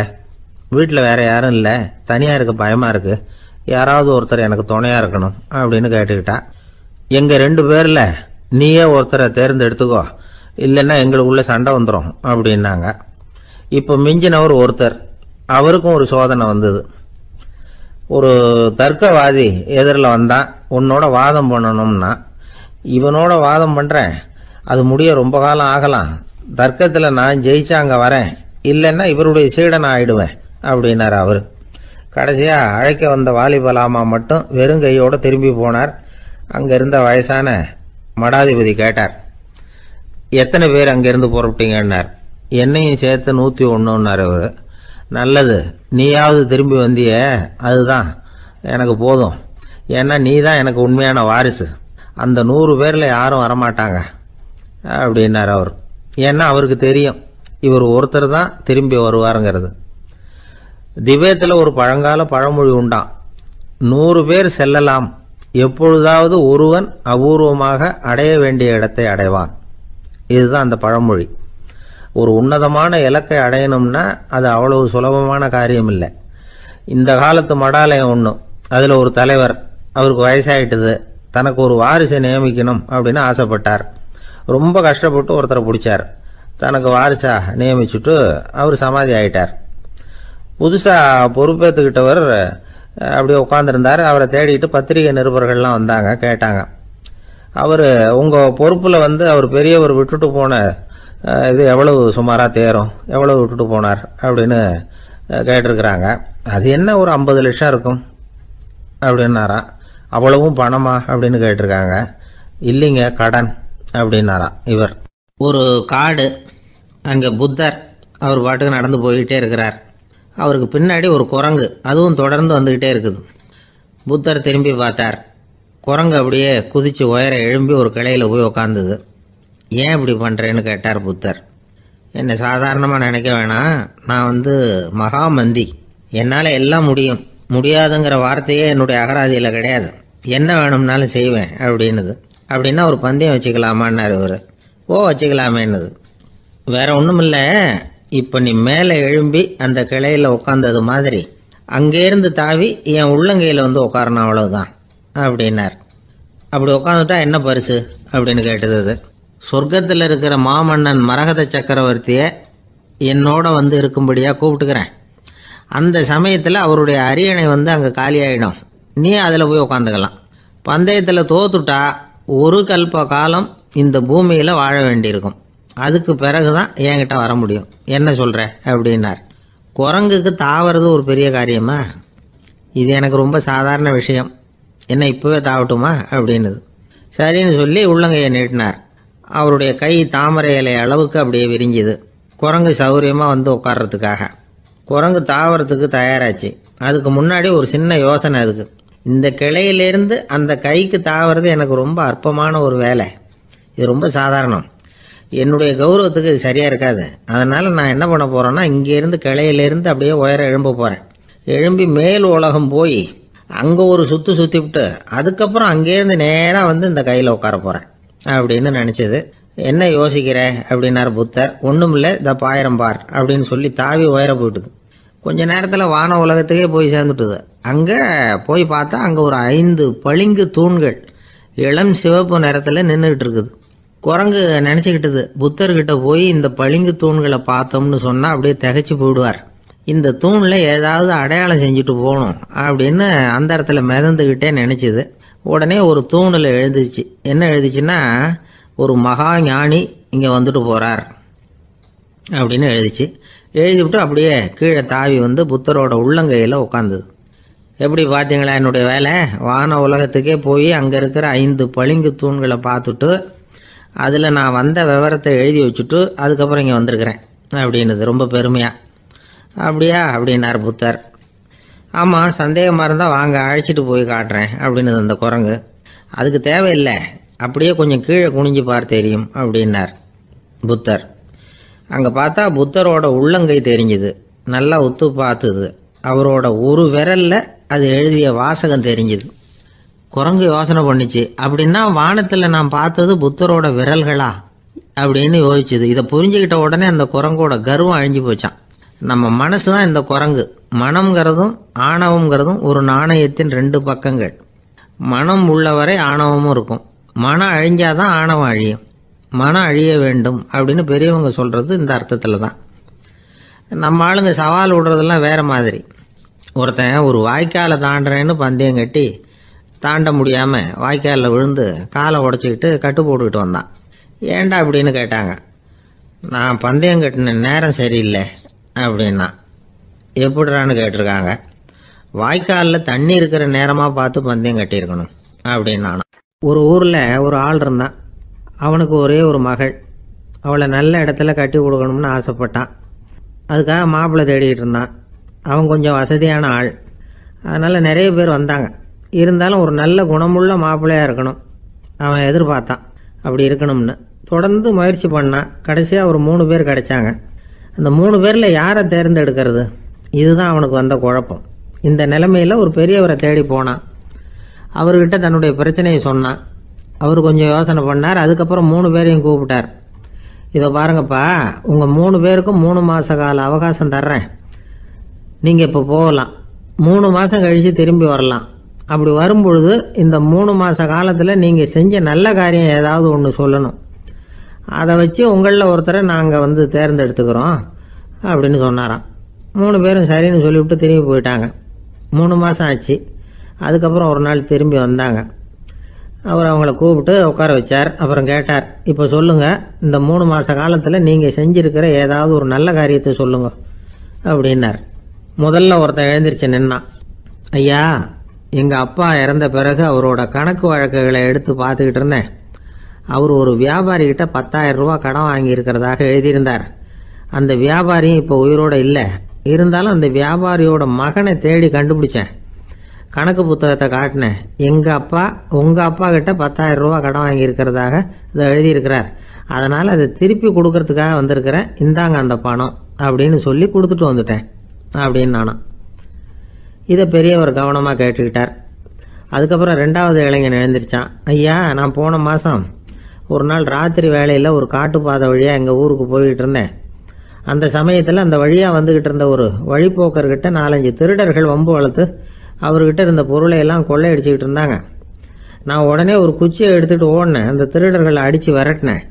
வீட்டில் வேற யாரும் இல்லை, தனியாக இருக்க பயமாக இருக்கு. யாராவது ஒருத்தர் எனக்கு துணையாக இருக்கணும் அப்படின்னு கேட்டுக்கிட்டா. எங்கள் 2 பேரில் நீயே ஒருத்தரை தேர்ந்தெடுத்துக்கோ, இல்லைன்னா எங்களுக்குள்ள சண்டை வந்துடும் அப்படின்னாங்க. இப்போ மிஞ்சினவர் ஒருத்தர், அவருக்கும் ஒரு சோதனை வந்தது. ஒரு தர்க்கவாதி எதிரில் வந்தான், உன்னோட வாதம் பண்ணணும்னா. இவனோட வாதம் பண்ணுறேன், அது முடிய ரொம்ப காலம் ஆகலாம். தர்க்கத்தில் நான் ஜெயிச்சா அங்கே வரேன், இல்லைன்னா இவருடைய சீடன் ஆயிடுவேன் அப்படின்னார் அவர். கடைசியாக அழைக்க வந்த வாலிபலாமா மட்டும் வெறும் கையோடு திரும்பி போனார். அங்கே இருந்த வயசான மடாதிபதி கேட்டார், எத்தனை பேர் அங்கேருந்து புறப்பட்டீங்கன்னார். என்னையும் சேர்த்து 101ன்னார் அவர். நல்லது, நீயாவது திரும்பி வந்தியே, அதுதான் எனக்கு போதும். ஏன்னா நீ தான் எனக்கு உண்மையான வாரிசு. அந்த 100 பேரில் யாரும் வரமாட்டாங்க அப்படின்னார் அவர். ஏன்னா அவருக்கு தெரியும் இவர் ஒருத்தர் தான் திரும்பி வருவாருங்கிறது. திபேத்தில் ஒரு பழங்கால பழமொழி உண்டாம், 100 பேர் செல்லலாம், எப்பொழுதாவது ஒருவன் அபூர்வமாக அடைய வேண்டிய இடத்தை அடைவான். இதுதான் அந்த பழமொழி. ஒரு உன்னதமான இலக்கை அடையணும்னா அது அவ்வளவு சுலபமான காரியம் இல்லை. இந்த காலத்து மடாலயம் ஒன்று, அதில் ஒரு தலைவர், அவருக்கு வயசாயிட்டுது, தனக்கு ஒரு வாரிசை நியமிக்கணும் அப்படின்னு ஆசைப்பட்டார். ரொம்ப கஷ்டப்பட்டு ஒருத்தரை பிடிச்சார், தனக்கு வாரிசா நியமிச்சுட்டு அவர் சமாதி ஆயிட்டார். புதுசாக பொறுப்பேற்றுக்கிட்டவர் அப்படியே உட்காந்துருந்தார். அவரை தேடிட்டு பத்திரிகை நிருபர்கள்லாம் வந்தாங்க, கேட்டாங்க. அவர் உங்கள் பொறுப்பில் அவர் பெரியவர் விட்டுட்டு போன இது எவ்வளவு சுமாராக தேரும், எவ்வளவு விட்டுட்டு போனார் அப்படின்னு கேட்டிருக்கிறாங்க. அது என்ன ஒரு 50 லட்சம் இருக்கும் அப்படின்னாராம். அவ்வளவும் பணமா அப்படின்னு கேட்டிருக்காங்க. இல்லைங்க, கடன் அப்படின்னாராம் இவர். ஒரு காடு, அங்கே புத்தர் அவர் பாட்டுக்கு நடந்து போய்கிட்டே இருக்கிறார். அவருக்கு பின்னாடி ஒரு குரங்கு, அதுவும் தொடர்ந்து வந்துக்கிட்டே இருக்குது. புத்தர் திரும்பி பார்த்தார். குரங்கு அப்படியே குதிச்சு உயர எழும்பி ஒரு கிளையில் போய் உக்காந்துது. ஏன் இப்படி பண்ணுறேன்னு கேட்டார் புத்தர். என்னை சாதாரணமாக நினைக்க வேணாம், நான் மகாமந்தி, என்னால் எல்லாம் முடியும், முடியாதுங்கிற வார்த்தையே என்னுடைய அகராதியில் கிடையாது, என்ன வேணும்னாலும் செய்வேன் அப்படின்னுது. அப்படின்னா ஒரு பந்தயம் வச்சுக்கலாமான்னாரு இவர். ஓ வச்சுக்கலாமேன்னுது. வேற ஒன்றும் இல்லை, இப்போ நீ மேலே எழும்பி அந்த கிளையில் உட்காந்தது மாதிரி அங்கேருந்து தாவி என் உள்ளங்கையில் உட்காரணும், அவ்வளவுதான் அப்படின்னார். அப்படி உட்காந்துட்டா என்ன பரிசு அப்படின்னு கேட்டது அது. சொர்க்கத்தில் இருக்கிற மாமன்னன் மரகத சக்கரவர்த்தியை என்னோட இருக்கும்படியாக கூப்பிட்டுக்கிறேன். அந்த சமயத்தில் அவருடைய அரியணை அங்கே காலியாயிடும், நீ அதில் போய் உட்காந்துக்கலாம். பந்தயத்தில் தோத்துட்டா ஒரு கல்ப காலம் இந்த பூமியில் வாழ வேண்டியிருக்கும், அதுக்கு பிறகுதான் என்கிட்ட வர முடியும், என்ன சொல்கிற அப்படின்னார். குரங்குக்கு தாவறது ஒரு பெரிய காரியமா? இது எனக்கு ரொம்ப சாதாரண விஷயம், என்ன இப்போவே தாவட்டுமா அப்படின்னுது. சரின்னு சொல்லி உள்ளங்கையை நீட்டினார். அவருடைய கை தாமரை இலை அளவுக்கு அப்படியே விரிஞ்சுது. குரங்கு சௌரியமாக உட்கார்றதுக்காக. குரங்கு தாவறதுக்கு தயாராச்சு. அதுக்கு முன்னாடி ஒரு சின்ன யோசனை அதுக்கு. இந்த கிளையிலேருந்து அந்த கைக்கு தாவறது எனக்கு ரொம்ப அற்பமான ஒரு வேலை, இது ரொம்ப சாதாரணம், என்னுடைய கௌரவத்துக்கு இது சரியாக இருக்காது. அதனால் நான் என்ன பண்ண போகிறேன்னா, இங்கேருந்து கிளையிலேருந்து அப்படியே உயர எழும்ப போகிறேன். எழும்பி மேல் உலகம் போய் அங்கே ஒரு சுற்றிவிட்டு அதுக்கப்புறம் அங்கேருந்து நேராக இந்த கையில் உட்கார போகிறேன் அப்படின்னு நினச்சது. என்ன யோசிக்கிற அப்படின்னார் புத்தர். ஒன்றும் இல்லை, இந்த பாயிரம் பார் அப்படின்னு சொல்லி தாவி உயர போயிட்டுது. கொஞ்ச நேரத்தில் வான உலகத்துக்கே போய் சேர்ந்துட்டுது. அங்கே போய் பார்த்தா அங்கே ஒரு 5 பளிங்கு தூண்கள் இளம் சிவப்பு நிறத்தில் நின்றுக்கிட்டு இருக்குது. குரங்கு நினச்சிக்கிட்டது, புத்தர்கிட்ட போய் இந்த பளிங்கு தூண்களை பார்த்தோம்னு சொன்னால் அப்படியே திகைச்சு போயிடுவார், இந்த தூணில் ஏதாவது அடையாளம் செஞ்சுட்டு போகணும் அப்படின்னு அந்த இடத்துல மிதந்துக்கிட்டே நினச்சிது. உடனே ஒரு தூணில் எழுதிச்சு. என்ன எழுதிச்சுன்னா, ஒரு மகா ஞானி இங்கே வந்துட்டு போகிறார் அப்படின்னு எழுதிச்சு. எழுதிவிட்டு அப்படியே கீழே தாவி புத்தரோட உள்ளங்கையில் உட்காந்துது. எப்படி பார்த்தீங்களா என்னுடைய வேலை? வான உலகத்துக்கே போய் அங்கே இருக்கிற 5 பளிங்கு தூண்களை பார்த்துட்டு அதில் நான் வந்த விவரத்தை எழுதி வச்சுட்டு அதுக்கப்புறம் இங்கே வந்திருக்கிறேன் அப்படின்னுது ரொம்ப பெருமையாக. அப்படியா அப்படின்னார் புத்தர். ஆமாம், சந்தேகமாக இருந்தால் வாங்க, அழைச்சிட்டு போய் காட்டுறேன் அப்படின்னுது அந்த குரங்கு. அதுக்கு தேவையில்லை, அப்படியே கொஞ்சம் கீழே குனிஞ்சு பார் தெரியும் அப்படின்னார் புத்தர். அங்கே பார்த்தா புத்தரோட உள்ளங்கை தெரிஞ்சுது. நல்லா உத்து பார்த்துது. அவரோட ஒரு விரலில் அது எழுதிய வாசகம் தெரிஞ்சுது. குரங்கு யோசனை பண்ணிச்சு, அப்படின்னா வானத்தில் நான் பார்த்தது புத்தரோட விரல்களா? அப்படின்னு யோசிச்சுது. இதை புரிஞ்சுக்கிட்ட உடனே அந்த குரங்கோட கர்வம் அழிஞ்சு போச்சான். நம்ம மனசு தான் இந்த குரங்கு. மனம்ங்கிறதும் ஆணவம்ங்கிறதும் ஒரு நாணயத்தின் ரெண்டு பக்கங்கள். மனம் உள்ளவரை ஆணவமும் இருக்கும். மனம் அழிஞ்சாதான் ஆணவம் அழியும். மனம் அழிய வேண்டும் அப்படின்னு பெரியவங்க சொல்றது இந்த அர்த்தத்தில் தான். நம்ம ஆளுங்க சவால் விடுறதெல்லாம் வேற மாதிரி. ஒருத்தன் ஒரு வாய்க்காலை தாண்டுறேன்னு பந்தயம் கட்டி தாண்ட முடியாம வாய்க்காலில் விழுந்து காலை உடச்சிக்கிட்டு கட்டு போட்டுக்கிட்டு வந்தான். ஏண்டா அப்படின்னு கேட்டாங்க. நான் பந்தயம் கட்டின நேரம் சரியில்லை அப்படின்னா. எப்படிறான்னு கேட்டிருக்காங்க. வாய்க்காலில் தண்ணி இருக்கிற நேரமாக பார்த்து பந்தயம் கட்டியிருக்கணும் அப்படின்னா. ஒரு ஊரில் ஒரு ஆள் இருந்தான். அவனுக்கு ஒரே ஒரு மகள். அவளை நல்ல இடத்துல கட்டி கொடுக்கணும்னு ஆசைப்பட்டான். அதுக்காக மாப்பிள்ளை தேடிக்கிட்டு இருந்தான். அவன் கொஞ்சம் வசதியான ஆள். அதனால் நிறைய பேர் வந்தாங்க. இருந்தாலும் ஒரு நல்ல குணமுள்ள மாப்பிள்ளையாக இருக்கணும் அவன் எதிர்பார்த்தான். அப்படி இருக்கணும்னு தொடர்ந்து முயற்சி பண்ணான். கடைசியாக ஒரு 3 பேர் கிடைச்சாங்க. அந்த 3 பேரில் யாரை தேர்ந்தெடுக்கிறது, இதுதான் அவனுக்கு வந்த குழப்பம். இந்த நிலைமையில் ஒரு பெரியவரை தேடி போனான். அவர்கிட்ட தன்னுடைய பிரச்சனையை சொன்னான். அவர் கொஞ்சம் யோசனை பண்ணார். அதுக்கப்புறம் 3 பேரையும் கூப்பிட்டார். இதை பாருங்கப்பா, உங்கள் 3 பேருக்கும் 3 மாத கால அவகாசம் தர்றேன். நீங்கள் இப்போ போகலாம். 3 மாதம் கழித்து திரும்பி வரலாம். அப்படி வரும்பொழுது இந்த 3 மாத காலத்தில் நீங்கள் செஞ்ச நல்ல காரியம் ஏதாவது ஒன்று சொல்லணும். அதை வச்சு உங்களில் ஒருத்தரை நாங்கள் தேர்ந்தெடுத்துக்கிறோம் அப்படின்னு சொன்னாராம். 3 பேரும் சரின்னு சொல்லிவிட்டு திரும்பி போயிட்டாங்க. 3 மாதம் ஆச்சு. அதுக்கப்புறம் ஒரு நாள் திரும்பி வந்தாங்க. அவர் அவங்கள கூப்பிட்டு உட்கார வச்சார். அப்புறம் கேட்டார், இப்போ சொல்லுங்கள், இந்த 3 மாத காலத்தில் நீங்கள் செஞ்சிருக்கிற ஏதாவது ஒரு நல்ல காரியத்தை சொல்லுங்க அப்படின்னார். முதல்ல ஒருத்தன் எழுந்திரிச்சு நின்னான். ஐயா, எங்கள் அப்பா இறந்த பிறகு அவரோட கணக்கு வழக்குகளை எடுத்து பார்த்துக்கிட்டு இருந்தேன். அவர் ஒரு வியாபாரிகிட்ட 10,000 ரூபா கடன் வாங்கியிருக்கிறதாக எழுதியிருந்தார். அந்த வியாபாரியும் இப்போ உயிரோட இல்லை. இருந்தாலும் அந்த வியாபாரியோட மகனை தேடி கண்டுபிடிச்சேன். கணக்கு புத்தகத்தை காட்டினேன். உங்கள் அப்பா கிட்ட 10,000 ரூபா கடன் வாங்கியிருக்கிறதாக இதை எழுதியிருக்கிறார். அதனால் அதை திருப்பி கொடுக்கறதுக்காக வந்திருக்கிறேன். இந்தாங்க அந்த பணம் அப்படின்னு சொல்லி கொடுத்துட்டு வந்துட்டேன் அப்படின்னு நானும். இதை பெரியவர் கவனமாக கேட்டுக்கிட்டார். அதுக்கப்புறம் 2வது இளைஞன் எழுந்திரிச்சான். ஐயா, நான் போன மாதம் ஒரு நாள் ராத்திரி வேளையில் ஒரு காட்டுப்பாதை வழியாக எங்கள் ஊருக்கு போய்கிட்டு இருந்தேன். அந்த சமயத்தில் அந்த வழியாக வந்துக்கிட்டு இருந்த ஒரு வழிப்போக்கர்கிட்ட 4-5 திருடர்கள் வம்பு வளர்த்து அவர்கிட்ட இருந்த பொருளை எல்லாம் கொள்ளையடிச்சிக்கிட்டு இருந்தாங்க. நான் உடனே ஒரு குச்சியை எடுத்துகிட்டு ஓடினேன். அந்த திருடர்களை அடித்து விரட்டினேன்.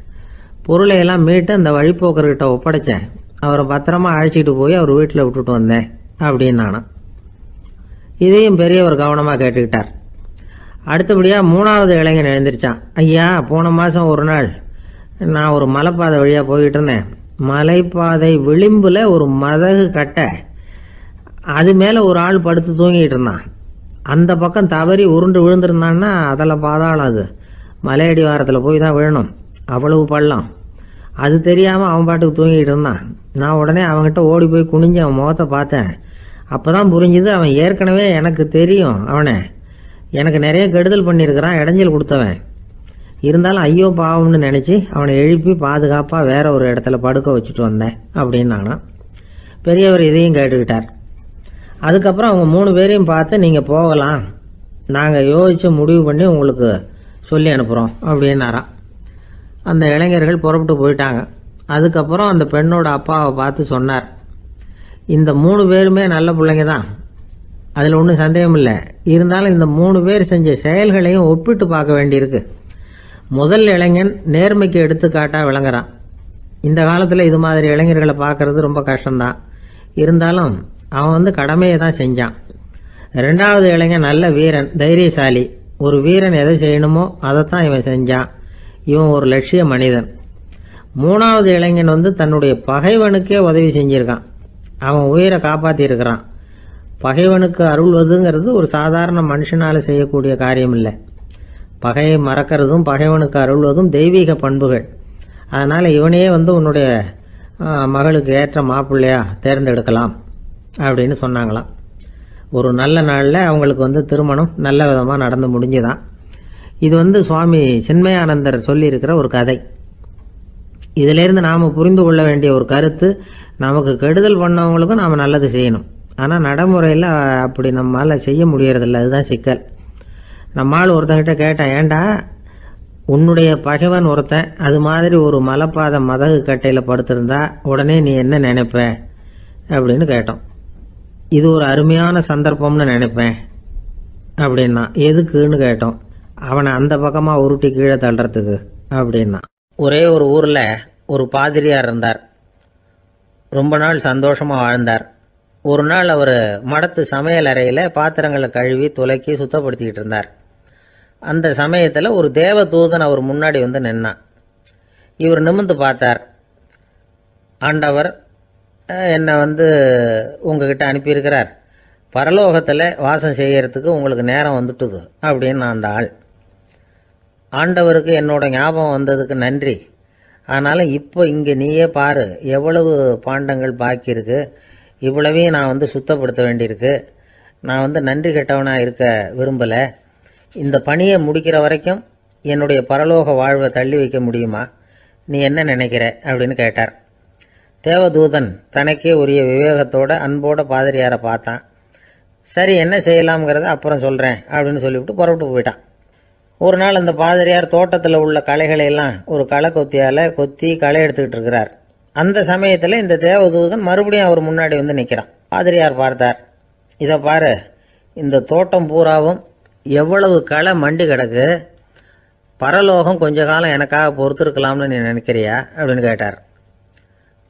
பொருளை எல்லாம் மீட்டு அந்த வழிப்போக்கர்கிட்ட ஒப்படைச்சேன். அவரை பத்திரமா அழைச்சிக்கிட்டு போய் அவர் வீட்டில் விட்டுட்டு வந்தேன் அப்படின்னு நானும். இதையும் பெரியவர் கவனமாக கேட்டுக்கிட்டார். அடுத்தபடியாக 3வது இளைஞன் எழுந்திரிச்சான். ஐயா, போன மாதம் ஒரு நாள் நான் ஒரு மலைப்பாதை வழியாக போய்கிட்டு இருந்தேன். மலைப்பாதை விளிம்பில் ஒரு மதகு கட்டை, அது மேலே ஒரு ஆள் படுத்து தூங்கிட்டு இருந்தான். அந்த பக்கம் தவறி உருண்டு விழுந்திருந்தான்னா அதில் பாதாளம். அது மலையடி வாரத்தில் போய் தான் விழணும். அவ்வளவு பள்ளம். அது தெரியாமல் அவன் பாட்டுக்கு தூங்கிட்டு இருந்தான். நான் உடனே அவன்கிட்ட ஓடி போய் குனிஞ்சு அவன் முகத்தை பார்த்தேன். அப்போ தான் புரிஞ்சுது, அவன் ஏற்கனவே எனக்கு தெரியும். அவனை எனக்கு நிறைய கெடுதல் பண்ணியிருக்கிறான், இடைஞ்சல் கொடுத்தவன். இருந்தாலும் ஐயோ பாவம்னு நினச்சி அவனை எழுப்பி பாதுகாப்பாக வேற ஒரு இடத்துல படுக்க வச்சுட்டு வந்தேன் அப்படின்னு நானும். பெரியவர் இதையும் கேட்டுக்கிட்டார். அதுக்கப்புறம் அவங்க 3 பேரையும் பார்த்து, நீங்கள் போகலாம், நாங்கள் யோசித்து முடிவு பண்ணி உங்களுக்கு சொல்லி அனுப்புகிறோம் அப்படின்னாராம். அந்த இளைஞர்கள் புறப்பட்டு போயிட்டாங்க. அதுக்கப்புறம் அந்த பெண்ணோட அப்பாவை பார்த்து சொன்னார், இந்த 3 பேருமே நல்ல பிள்ளைங்க தான், அதில் ஒன்றும் சந்தேகம் இல்லை. இருந்தாலும் இந்த 3 பேர் செஞ்ச செயல்களையும் ஒப்பிட்டு பார்க்க வேண்டியிருக்கு. முதல் இளைஞன் நேர்மைக்கு எடுத்துக்காட்டாக விளங்குறான். இந்த காலத்தில் இது மாதிரி இளைஞர்களை பார்க்கறது ரொம்ப கஷ்டம்தான். இருந்தாலும் அவன் கடமையை தான் செஞ்சான். 2வது இளைஞன் நல்ல வீரன், தைரியசாலி. ஒரு வீரன் எதை செய்யணுமோ அதைத்தான் இவன் செஞ்சான். இவன் ஒரு லட்சிய மனிதன். 3வது இளைஞன் தன்னுடைய பகைவனுக்கே உதவி செஞ்சிருக்கான். அவன் உயிரை காப்பாற்றியிருக்கிறான். பகைவனுக்கு அருள்வதுங்கிறது ஒரு சாதாரண மனுஷனால செய்யக்கூடிய காரியம் இல்லை. பகையை மறக்கிறதும் பகைவனுக்கு அருள்வதும் தெய்வீக பண்புகள். அதனால் இவனையே உன்னுடைய மகளுக்கு ஏற்ற மாப்பிள்ளையா தேர்ந்தெடுக்கலாம் அப்படின்னு சொன்னாங்களாம். ஒரு நல்ல நாளில் அவங்களுக்கு திருமணம் நல்ல விதமாக நடந்து முடிஞ்சுதான். இது சுவாமி சின்மயானந்தர் சொல்லியிருக்கிற ஒரு கதை. இதிலேருந்து நாம் புரிந்து கொள்ள வேண்டிய ஒரு கருத்து, நமக்கு கெடுதல் பண்ணவங்களுக்கும் நாம் நல்லது செய்யணும். ஆனால் நடைமுறையில் அப்படி நம்மளால் செய்ய முடியறதில்ல. அதுதான் சிக்கல். நம்மால் ஒருத்தங்கிட்ட கேட்டேன், ஏண்டா உன்னுடைய பகைவன் ஒருத்தன் அது மாதிரி ஒரு மலைப்பாத மதகு கட்டையில் படுத்திருந்தா உடனே நீ என்ன நினைப்ப அப்படின்னு கேட்டோம். இது ஒரு அருமையான சந்தர்ப்பம்னு நினைப்பேன் அப்படின்னா. எதுக்குன்னு கேட்டோம். அவனை அந்த பக்கமாக உருட்டி கீழே தள்ளுறதுக்கு அப்படின்னா. ஒரே ஒரு ஊரில் ஒரு பாதிரியார் இருந்தார். ரொம்ப நாள் சந்தோஷமாக வாழ்ந்தார். ஒரு நாள் அவர் மடத்து சமையல் அறையில் பாத்திரங்களை கழுவி துலக்கி சுத்தப்படுத்திக்கிட்டு இருந்தார். அந்த சமயத்தில் ஒரு தேவதூதன் அவர் முன்னாடி வந்து நின்னான். இவர் நிமிர்ந்து பார்த்தார். ஆண்டவர் என்னை உங்ககிட்ட அனுப்பியிருக்கிறார், பரலோகத்தில் வாசம் செய்யறதுக்கு உங்களுக்கு நேரம் வந்துட்டுது அப்படின்னு அந்த ஆள். ஆண்டவருக்கு என்னோட ஞாபகம் வந்ததுக்கு நன்றி. ஆனாலும் இப்போ இங்கே நீயே பாரு, எவ்வளவு பாண்டங்கள் பாக்கி இருக்கு, இவ்வளவையும் நான் சுத்தப்படுத்த வேண்டியிருக்கு. நான் நன்றி கெட்டவனாக இருக்க விரும்பலை. இந்த பணியை முடிக்கிற வரைக்கும் என்னுடைய பரலோக வாழ்வை தள்ளி வைக்க முடியுமா? நீ என்ன நினைக்கிற அப்படின்னு கேட்டார். தேவதூதன் தனக்கே உரிய விவேகத்தோட அன்போட பாதிரியாரை பார்த்தான். சரி, என்ன செய்யலாம்ங்கிறத அப்புறம் சொல்கிறேன் அப்படின்னு சொல்லிவிட்டு புறப்பட்டு போயிட்டான். ஒரு நாள் அந்த பாதிரியார் தோட்டத்தில் உள்ள களைகளை எல்லாம் ஒரு களை கொத்தியால் கொத்தி களை எடுத்துக்கிட்டு இருக்கிறார். அந்த சமயத்தில் இந்த தேவதூதன் மறுபடியும் அவர் முன்னாடி நிற்கிறான். பாதிரியார் பார்த்தார். இதை பாரு, இந்த தோட்டம் பூராவும் எவ்வளவு களை மண்டி கிடக்கு, பரலோகம் கொஞ்ச காலம் எனக்காக பொறுத்திருக்கலாம்னு நீ நினைக்கிறியா அப்படின்னு கேட்டார்.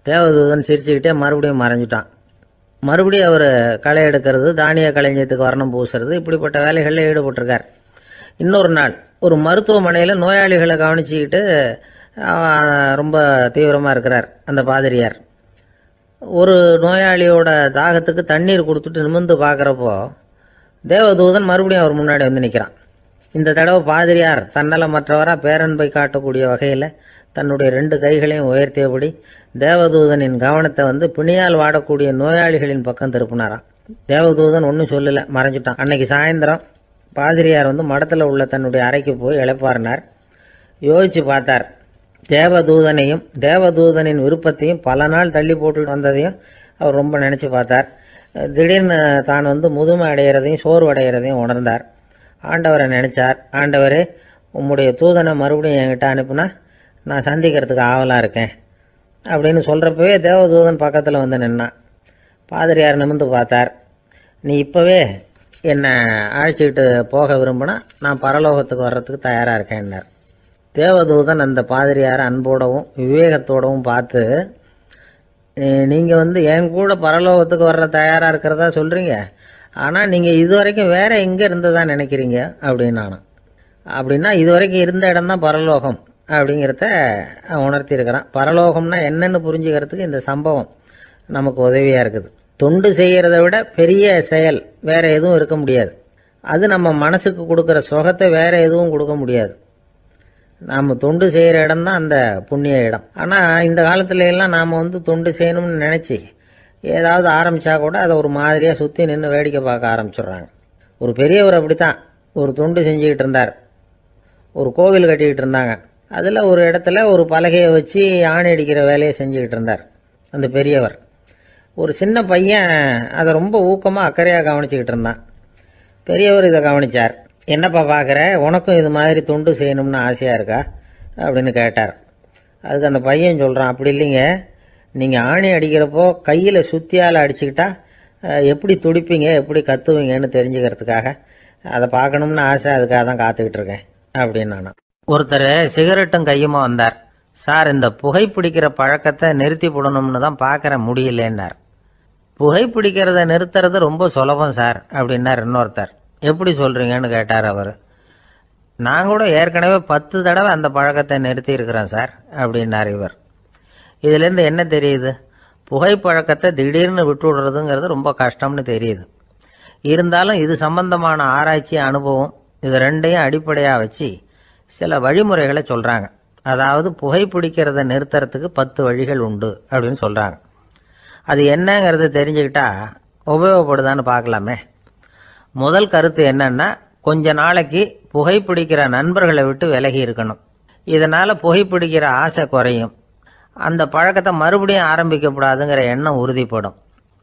தேவதூதன் சிரிச்சுக்கிட்டே மறுபடியும் மறைஞ்சிட்டான். மறுபடியும் அவர் களை எடுக்கிறது, தானிய களஞ்சியத்துக்கு வர்ணம் பூசுறது, இப்படிப்பட்ட வேலைகளில் ஈடுபட்டிருக்கார். இன்னொரு நாள் ஒரு மருத்துவமனையில் நோயாளிகளை கவனிச்சுக்கிட்டு ரொம்ப தீவிரமாக இருக்கிறார் அந்த பாதிரியார். ஒரு நோயாளியோட தாகத்துக்கு தண்ணீர் கொடுத்துட்டு நிமிர்ந்து பார்க்குறப்போ தேவதூதன் மறுபடியும் அவர் முன்னாடி நிற்கிறான். இந்த தடவை பாதிரியார் தன்னலமற்றவராக பேரன்பை காட்டக்கூடிய வகையில் தன்னுடைய 2 கைகளையும் உயர்த்தியபடி தேவதூதனின் கவனத்தை பிணியால் வாடக்கூடிய நோயாளிகளின் பக்கம் திருப்பினாராம். தேவதூதன் ஒன்றும் சொல்லலை, மறைஞ்சிட்டான். அன்னைக்கு சாயந்தரம் பாதிரியார் மடத்தில் உள்ள தன்னுடைய அறைக்கு போய் இளைப்பாறினார். யோசிச்சு பார்த்தார். தேவதூதனையும் தேவதூதனின் விருப்பத்தையும் பல நாள் தள்ளி போட்டு வந்ததையும் அவர் ரொம்ப நினச்சி பார்த்தார். திடீர்னு தான் முதுமை அடைகிறதையும் சோர்வு அடைகிறதையும் உணர்ந்தார். ஆண்டவரை நினைச்சார். ஆண்டவரே, உம்முடைய தூதனை மறுபடியும் என்கிட்ட அனுப்புனா நான் சந்திக்கிறதுக்கு ஆவலாக இருக்கேன் அப்படின்னு சொல்கிறப்பவே தேவதூதன் பக்கத்தில் நின்னான். பாதிரியார் நிமிர்ந்து பார்த்தார். நீ இப்போவே என்னை அழைச்சிக்கிட்டு போக விரும்பினா நான் பரலோகத்துக்கு வர்றதுக்கு தயாராக இருக்கேன்னார். தேவதூதன் அந்த பாதிரியாரை அன்போடவும் விவேகத்தோடவும் பார்த்து, நீங்கள் என் கூட பரலோகத்துக்கு வர்ற தயாராக இருக்கிறதா சொல்கிறீங்க, ஆனால் நீங்கள் இதுவரைக்கும் வேற எங்கே இருந்ததா நினைக்கிறீங்க அப்படின்னு நானும். அப்படின்னா இதுவரைக்கும் இருந்த இடம் தான் பரலோகம் அப்படிங்கிறத உணர்த்தியிருக்கிறான். பரலோகம்னா என்னன்னு புரிஞ்சுக்கிறதுக்கு இந்த சம்பவம் நமக்கு உதவியாக இருக்குது. தொண்டு செய்கிறத விட பெரிய செயல் வேற எதுவும் இருக்க முடியாது. அது நம்ம மனசுக்கு கொடுக்குற சுகத்தை வேற எதுவும் கொடுக்க முடியாது. நாம் தொண்டு செய்கிற இடம் தான் அந்த புண்ணிய இடம். ஆனால் இந்த காலத்துல எல்லாம் நாம் தொண்டு செய்யணும்னு நினச்சி ஏதாவது ஆரம்பித்தா கூட அதை ஒரு மாதிரியாக சுற்றி நின்று வேடிக்கை பார்க்க ஆரம்பிச்சிடுறாங்க. ஒரு பெரியவர் அப்படித்தான் ஒரு தொண்டு செஞ்சுக்கிட்டு இருந்தார். ஒரு கோவில் கட்டிக்கிட்டு இருந்தாங்க. அதில் ஒரு இடத்துல ஒரு பலகையை வச்சு ஆணி அடிக்கிற வேலையை செஞ்சுக்கிட்டு இருந்தார் அந்த பெரியவர். ஒரு சின்ன பையன் அதை ரொம்ப ஊக்கமாக அக்கறையாக கவனிச்சுக்கிட்டு இருந்தான். பெரியவர் இதை கவனித்தார். என்னப்பா பார்க்குற, உனக்கும் இது மாதிரி தொண்டு செய்யணும்னு ஆசையாக இருக்கா அப்படின்னு கேட்டார். அதுக்கு அந்த பையன் சொல்கிறான், அப்படி இல்லைங்க, நீங்கள் ஆணி அடிக்கிறப்போ கையில் சுத்தியால் அடிச்சுக்கிட்டா எப்படி துடிப்பீங்க, எப்படி கத்துவீங்கன்னு தெரிஞ்சுக்கிறதுக்காக அதை பார்க்கணும்னு ஆசை, அதுக்காக தான் காத்துக்கிட்டு இருக்கேன் அப்படின்னு நானும். ஒருத்தர் சிகரெட்டும் கையுமா வந்தார். சார், இந்த புகைப்பிடிக்கிற பழக்கத்தை நிறுத்தி போடணும்னு தான் பார்க்குற, முடியலன்னார். புகைப்பிடிக்கிறத நிறுத்துறது ரொம்ப சுலபம் சார் அப்படின்னார் இன்னொருத்தர். எப்படி சொல்கிறீங்கன்னு கேட்டார் அவர். நான் கூட ஏற்கனவே 10 தடவை அந்த பழக்கத்தை நிறுத்தி இருக்கிறேன் சார் அப்படின்னார் இவர். இதுலேருந்து என்ன தெரியுது? புகைப்பழக்கத்தை திடீர்னு விட்டு விடுறதுங்கிறது ரொம்ப கஷ்டம்னு தெரியுது. இருந்தாலும் இது சம்பந்தமான ஆராய்ச்சி, அனுபவம், இது ரெண்டையும் அடிப்படையாக வச்சு சில வழிமுறைகளை சொல்கிறாங்க. அதாவது புகைப்பிடிக்கிறத நிறுத்துறதுக்கு 10 வழிகள் உண்டு அப்படின்னு சொல்கிறாங்க. அது என்னங்கிறது தெரிஞ்சுக்கிட்டா உபயோகப்படுதான்னு பார்க்கலாமே. முதல் கருத்து என்னன்னா, கொஞ்ச நாளைக்கு புகைப்பிடிக்கிற நண்பர்களை விட்டு விலகி இருக்கணும். இதனால் புகைப்பிடிக்கிற ஆசை குறையும். அந்த பழக்கத்தை மறுபடியும் ஆரம்பிக்கப்படாதுங்கிற எண்ணம் உறுதிப்படும்.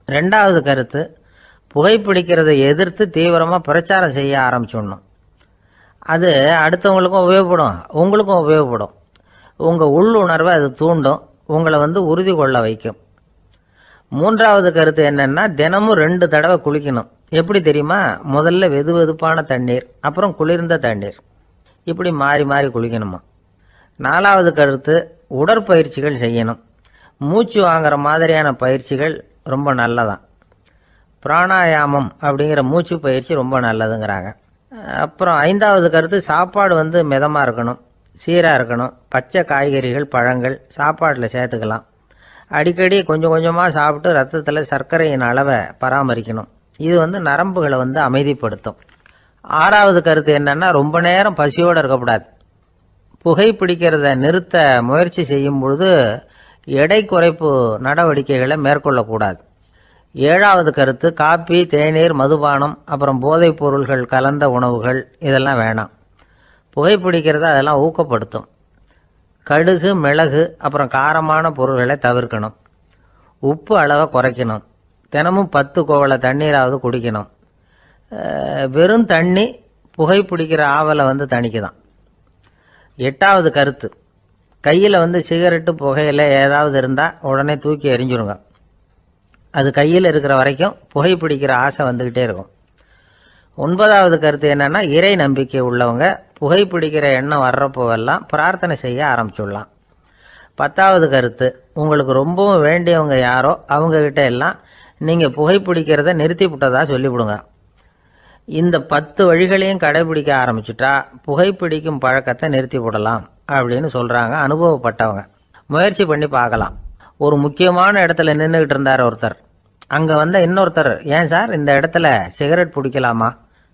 2வது கருத்து, புகைப்பிடிக்கிறதை எதிர்த்து தீவிரமாக பிரச்சாரம் செய்ய ஆரம்பிச்சிடணும். அது அடுத்தவங்களுக்கும் உபயோகப்படும், உங்களுக்கும் உபயோகப்படும். உங்கள் உள்ளுணர்வை அது தூண்டும், உங்களை உறுதி கொள்ள வைக்கும். மூன்றாவது கருத்து என்னன்னா, தினமும் 2 தடவை குளிக்கணும். எப்படி தெரியுமா? முதல்ல வெது வெதுப்பான தண்ணீர், அப்புறம் குளிர்ந்த தண்ணீர், இப்படி மாறி மாறி குளிக்கணுமா. 4வது கருத்து, உடற்பயிற்சிகள் செய்யணும். மூச்சு வாங்குற மாதிரியான பயிற்சிகள் ரொம்ப நல்லதான். பிராணாயாமம் அப்படிங்கிற மூச்சு பயிற்சி ரொம்ப நல்லதுங்கிறாங்க. அப்புறம் 5வது கருத்து, சாப்பாடு மிதமாக இருக்கணும், சீராக இருக்கணும். பச்சை காய்கறிகள், பழங்கள் சாப்பாட்டில் சேர்த்துக்கலாம். அடிக்கடி கொஞ்சம் கொஞ்சமாக சாப்பிட்டு ரத்தத்தில் சர்க்கரையின் அளவை பராமரிக்கணும். இது நரம்புகளை அமைதிப்படுத்தும். 6வது கருத்து என்னன்னா, ரொம்ப நேரம் பசியோடு இருக்கக்கூடாது. புகைப்பிடிக்கிறத நிறுத்த முயற்சி செய்யும் பொழுது எடை குறைப்பு நடவடிக்கைகளை மேற்கொள்ளக்கூடாது. 7வது கருத்து, காப்பி, தேநீர், மதுபானம், அப்புறம் போதைப் பொருள்கள் கலந்த உணவுகள் இதெல்லாம் வேணாம். புகைப்பிடிக்கிறத அதெல்லாம் ஊக்கப்படுத்தும். கடுகு, மிளகு, அப்புறம் காரமான பொருள்களை தவிர்க்கணும். உப்பு அளவை குறைக்கணும். தினமும் 10 குவளை தண்ணீராவது குடிக்கணும். வெறும் தண்ணி புகைப்பிடிக்கிற ஆவலை தணிக்குதான். 8வது கருத்து, கையில் சிகரெட்டு, புகையில ஏதாவது இருந்தால் உடனே தூக்கி எறிஞ்சிருங்க. அது கையில் இருக்கிற வரைக்கும் புகைப்பிடிக்கிற ஆசை வந்துக்கிட்டே இருக்கும். 9வது கருத்து என்னன்னா, இறை நம்பிக்கை உள்ளவங்க புகைப்பிடிக்கிற எண்ணம் வர்றப்போவெல்லாம் பிரார்த்தனை செய்ய ஆரம்பிச்சுடலாம். 10வது கருத்து, உங்களுக்கு ரொம்பவும் வேண்டியவங்க யாரோ அவங்ககிட்ட எல்லாம் நீங்கள் புகைப்பிடிக்கிறத நிறுத்தி விட்டதா சொல்லிவிடுங்க. இந்த 10 வழிகளையும் கடைபிடிக்க ஆரம்பிச்சுட்டா புகைப்பிடிக்கும் பழக்கத்தை நிறுத்தி விடலாம் அப்படின்னு சொல்கிறாங்க அனுபவப்பட்டவங்க. முயற்சி பண்ணி பார்க்கலாம். ஒரு முக்கியமான இடத்துல நின்றுக்கிட்டு இருந்தார் ஒருத்தர். அங்கே இன்னொருத்தர், ஏன் சார் இந்த இடத்துல சிகரெட் பிடிக்கலாமா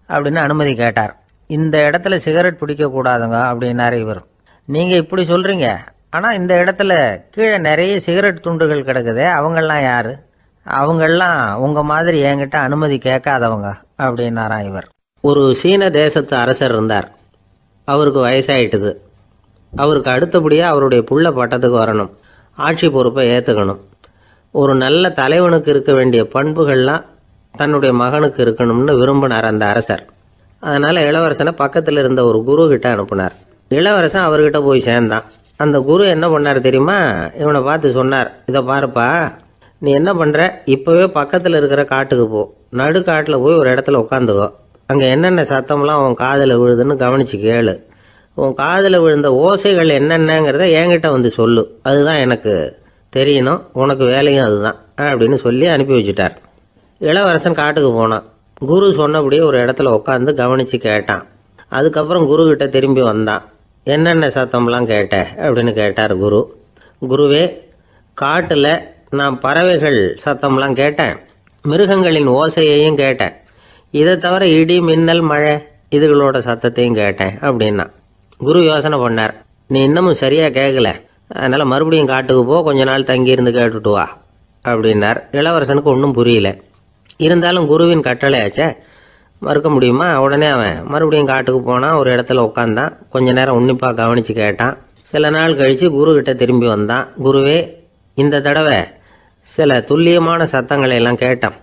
அப்படின்னு அனுமதி கேட்டார். இந்த இடத்துல சிகரெட் பிடிக்கக்கூடாதுங்க அப்படின்னாரு இவர். நீங்கள் இப்படி சொல்கிறீங்க, ஆனால் இந்த இடத்துல கீழே நிறைய சிகரெட் துண்டுகள் கிடக்குதே, அவங்கெல்லாம் யார்? அவங்கெல்லாம் உங்கள் மாதிரி என்கிட்ட அனுமதி கேட்காதவங்க அப்படின்னாராம் இவர். ஒரு சீன தேசத்து அரசர் இருந்தார். அவருக்கு வயசாயிட்டுது. அவருக்கு அடுத்தபடியாக அவருடைய புள்ள பட்டத்துக்கு வரணும், ஆட்சி பொறுப்பை ஏற்றுக்கணும். ஒரு நல்ல தலைவனுக்கு இருக்க வேண்டிய பண்புகள்லாம் தன்னுடைய மகனுக்கு இருக்கணும்னு விரும்பினார் அந்த அரசர். அதனால் இளவரசனை பக்கத்தில் இருந்த ஒரு குரு கிட்ட அனுப்புனார். இளவரசன் அவர்கிட்ட போய் சேர்ந்தான். அந்த குரு என்ன பண்ணார் தெரியுமா? இவனை பார்த்து சொன்னார், இதை பாருப்பா, நீ என்ன பண்ணுற, இப்போவே பக்கத்தில் இருக்கிற காட்டுக்கு போ, நடுக்காட்டில் போய் ஒரு இடத்துல உட்காந்துக்கோ. அங்கே என்னென்ன சத்தம்லாம் உன் காதில் விழுதுன்னு கவனிச்சு கேளு. உன் காதில் விழுந்த ஓசைகள் என்னென்னங்கிறத என்கிட்ட சொல்லு, அதுதான் எனக்கு தெரியணும், உனக்கு வேலையும் அதுதான் அப்படின்னு சொல்லி அனுப்பி வச்சுட்டார். இளவரசன் காட்டுக்கு போனான். குரு சொன்னபடியே ஒரு இடத்துல உட்காந்து கவனித்து கேட்டான். அதுக்கப்புறம் குருக்கிட்ட திரும்பி வந்தான். என்னென்ன சத்தம்லாம் கேட்ட அப்படின்னு கேட்டார் குரு. குருவே, காட்டில் நான் பறவைகள் சத்தம்லாம் கேட்டேன், மிருகங்களின் ஓசையையும் கேட்டேன், இதை தவிர இடி, மின்னல், மழை இதுகளோட சத்தத்தையும் கேட்டேன் அப்படின்னா. குரு யோசனை பண்ணார், நீ இன்னமும் சரியாக கேட்கல, அதனால் மறுபடியும் காட்டுக்கு போ, கொஞ்ச நாள் தங்கியிருந்து கேட்டுட்டு வா அப்படின்னார். இளவரசனுக்கு ஒன்றும் புரியல. இருந்தாலும் குருவின் கட்டளையாச்சே, மறுக்க முடியுமா? உடனே அவன் மறுபடியும் காட்டுக்கு போனான். ஒரு இடத்துல உட்காந்தான். கொஞ்ச நேரம் உன்னிப்பாக கவனித்து கேட்டான். சில நாள் கழித்து குரு கிட்ட திரும்பி வந்தான். குருவே, இந்த தடவை சில துல்லியமான சத்தங்களை எல்லாம் கேட்டான்.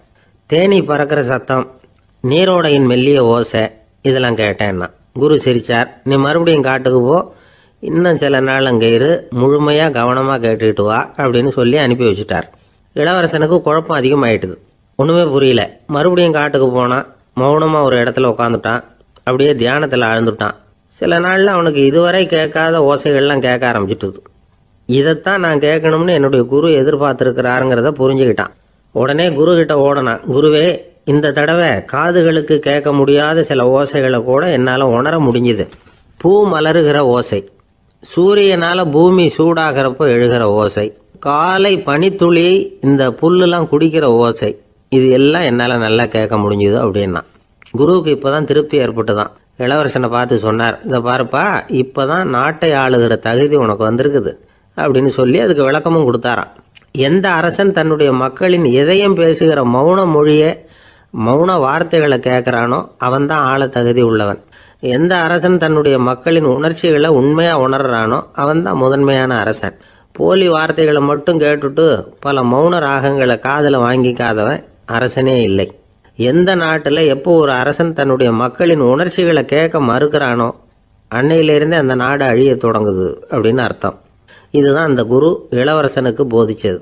தேனி பறக்கிற சத்தம், நீரோடையின் மெல்லிய ஓசை, இதெல்லாம் கேட்டேன்னா. குரு சிரிச்சார். நீ மறுபடியும் காட்டுக்கு போ, இன்னும் சில நாள் அங்கே இரு, முழுமையாக கவனமாக கேட்டுக்கிட்டு வா அப்படின்னு சொல்லி அனுப்பி வச்சுட்டார். இளவரசனுக்கு குழப்பம் அதிகமாயிட்டுது. ஒன்றுமே புரியல. மறுபடியும் காட்டுக்கு போனான். மௌனமாக ஒரு இடத்துல உட்காந்துட்டான். அப்படியே தியானத்தில் ஆழ்ந்துட்டான். சில நாளில் அவனுக்கு இதுவரை கேட்காத ஓசைகள்லாம் கேட்க ஆரம்பிச்சிட்டுது. இதைத்தான் நான் கேட்கணும்னு என்னுடைய குரு எதிர்பார்த்துருக்கிறாருங்கிறத புரிஞ்சுக்கிட்டான். உடனே குரு கிட்ட ஓடனான். குருவே, இந்த தடவை காதுகளுக்கு கேட்க முடியாத சில ஓசைகளை கூட என்னால் உணர முடிஞ்சுது. பூ மலருகிற ஓசை, சூரியனால் பூமி சூடாகிறப்போ எழுகிற ஓசை, காலை பனித்துளி இந்த புல்லுலாம் குடிக்கிற ஓசை, இது எல்லாம் என்னால் நல்லா கேட்க முடிஞ்சுது அப்படின்னா. குருவுக்கு இப்போதான் திருப்தி ஏற்பட்டுதான். இளவரசனை பார்த்து சொன்னார், இதை பாருப்பா, இப்போதான் நாட்டை ஆளுகிற தகுதி உனக்கு வந்திருக்குது அப்படின்னு சொல்லி அதுக்கு விளக்கமும் கொடுத்தாராம். எந்த அரசன் தன்னுடைய மக்களின் இதயம் பேசுகிற மௌன மொழியை, மௌன வார்த்தைகளை கேட்குறானோ அவன்தான் ஆள தகுதி உள்ளவன். எந்த அரசன் தன்னுடைய மக்களின் உணர்ச்சிகளை உண்மையாக உணர்றானோ அவன்தான் முதன்மையான அரசன். போலி வார்த்தைகளை மட்டும் கேட்டுட்டு பல மௌன ராகங்களை காதில் வாங்கிக்காதவன் அரசனே இல்லை. எந்த நாட்டில் எப்போ ஒரு அரசன் தன்னுடைய மக்களின் உணர்ச்சிகளை கேட்க மறுக்கிறானோ அன்னையிலிருந்தே அந்த நாடு அழிய தொடங்குது அப்படின்னு அர்த்தம். இதுதான் அந்த குரு இளவரசனுக்கு போதிச்சது.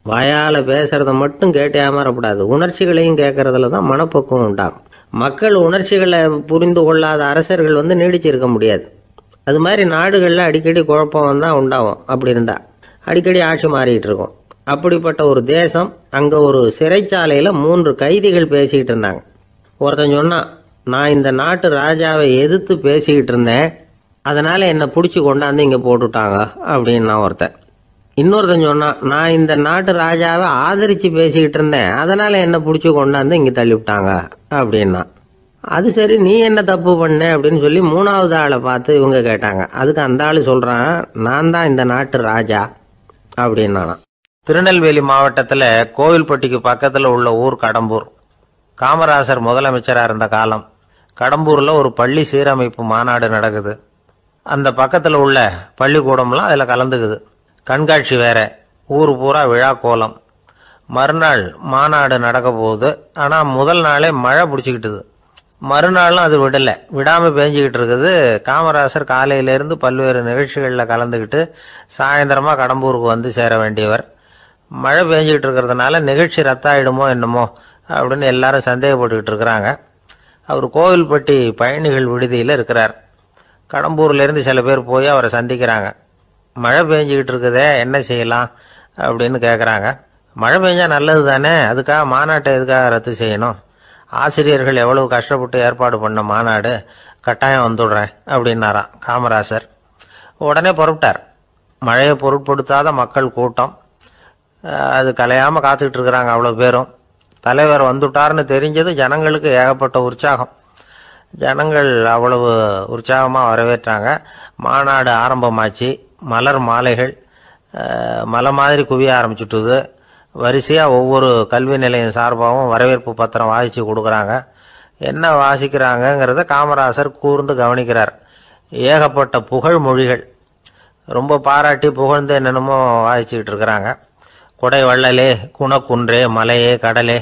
வாயால் பேசுறத மட்டும் கேட்டு ஏமாறக்கூடாது, உணர்ச்சிகளையும் கேட்கறதுல தான் மனப்பக்குவம் உண்டாகும். மக்கள் உணர்ச்சிகளை புரிந்து கொள்ளாத அரசர்கள் நீடிச்சிருக்க முடியாது. அது மாதிரி நாடுகளில் அடிக்கடி குழப்பம் தான் உண்டாகும். அப்படி இருந்தா அடிக்கடி ஆட்சி மாறிட்டு இருக்கும். அப்படிப்பட்ட ஒரு தேசம், அங்கே ஒரு சிறைச்சாலையில் 3 கைதிகள் பேசிக்கிட்டு இருந்தாங்க. ஒருத்தன் சொன்னான், நான் இந்த நாட்டு ராஜாவை எதிர்த்து பேசிக்கிட்டு இருந்தேன், அதனால என்னை பிடிச்சி கொண்டாந்து இங்கே போட்டுட்டாங்க அப்படின்னா ஒருத்தன். இன்னொருத்தன் சொன்னான், நான் இந்த நாட்டு ராஜாவை ஆதரித்து பேசிக்கிட்டு இருந்தேன், அதனால என்னை பிடிச்சி கொண்டாந்து இங்கே தள்ளிவிட்டாங்க அப்படின்னா. அது சரி, நீ என்ன தப்பு பண்ண அப்படின்னு சொல்லி 3வது ஆளை பார்த்து இவங்க கேட்டாங்க. அதுக்கு அந்த ஆள் சொல்றான், நான் தான் இந்த நாட்டு ராஜா அப்படின்னானா. திருநெல்வேலி மாவட்டத்தில் கோவில்பட்டிக்கு பக்கத்தில் உள்ள ஊர் கடம்பூர். காமராசர் முதலமைச்சராக இருந்த காலம். கடம்பூரில் ஒரு பள்ளி சீரமைப்பு மாநாடு நடக்குது. அந்த பக்கத்தில் உள்ள பள்ளிக்கூடம்லாம் அதில் கலந்துக்குது. கண்காட்சி வேற, ஊர் பூரா விழா கோலம். மறுநாள் மாநாடு நடக்க போகுது. ஆனால் முதல் நாளே மழை பிடிச்சிக்கிட்டுது. மறுநாளும் அது விடாமல் பேஞ்சிக்கிட்டு இருக்குது. காமராசர் காலையிலேருந்து பல்வேறு நிகழ்ச்சிகளில் கலந்துக்கிட்டு சாயந்தரமாக கடம்பூருக்கு வந்து சேர வேண்டியவர். மழை பேஞ்சிக்கிட்டு இருக்கிறதுனால நிகழ்ச்சி ரத்தாயிடுமோ என்னமோ அப்படின்னு எல்லாரும் சந்தேகப்பட்டுக்கிட்டு இருக்கிறாங்க. அவர் கோவில்பட்டி பயணிகள் விடுதியில் இருக்கிறார். கடம்பூர்லேருந்து சில பேர் போய் அவரை சந்திக்கிறாங்க. மழை பெஞ்சிக்கிட்டு இருக்குதே, என்ன செய்யலாம் அப்படின்னு கேட்குறாங்க. மழை பெஞ்சா நல்லது தானே, அதுக்காக மாநாட்டை எதுக்காக ரத்து செய்யணும்? ஆசிரியர்கள் எவ்வளவு கஷ்டப்பட்டு ஏற்பாடு பண்ண மாநாடு, கட்டாயம் வந்துடுறேன் அப்படின்னாராம் காமராசர். உடனே புறப்பட்டார். மழையை பொருட்படுத்தாத மக்கள் கூட்டம். அது கலையாமல் காத்துக்கிட்டு இருக்கிறாங்க அவ்வளோ பேரும். தலைவர் வந்துட்டார்னு தெரிஞ்சது ஜனங்களுக்கு ஏகப்பட்ட உற்சாகம். ஜனங்கள் அவ்வளவு உற்சாகமாக வரவேற்றாங்க. மாநாடு ஆரம்பமாச்சு. மலர் மாலைகள் மலை மாதிரி குவிய ஆரம்பிச்சுட்டுது. வரிசையாக ஒவ்வொரு கல்வி நிலையம் சார்பாகவும் வரவேற்பு பத்திரம் வாசித்து கொடுக்குறாங்க. என்ன வாசிக்கிறாங்கங்கிறத காமராசர் கூர்ந்து கவனிக்கிறார். ஏகப்பட்ட புகழ் மொழிகள், ரொம்ப பாராட்டி புகழ்ந்து என்னென்னமோ வாசிச்சுக்கிட்டு இருக்கிறாங்க. கொடை வள்ளலே, குணக்குன்றே, மலையே, கடலே,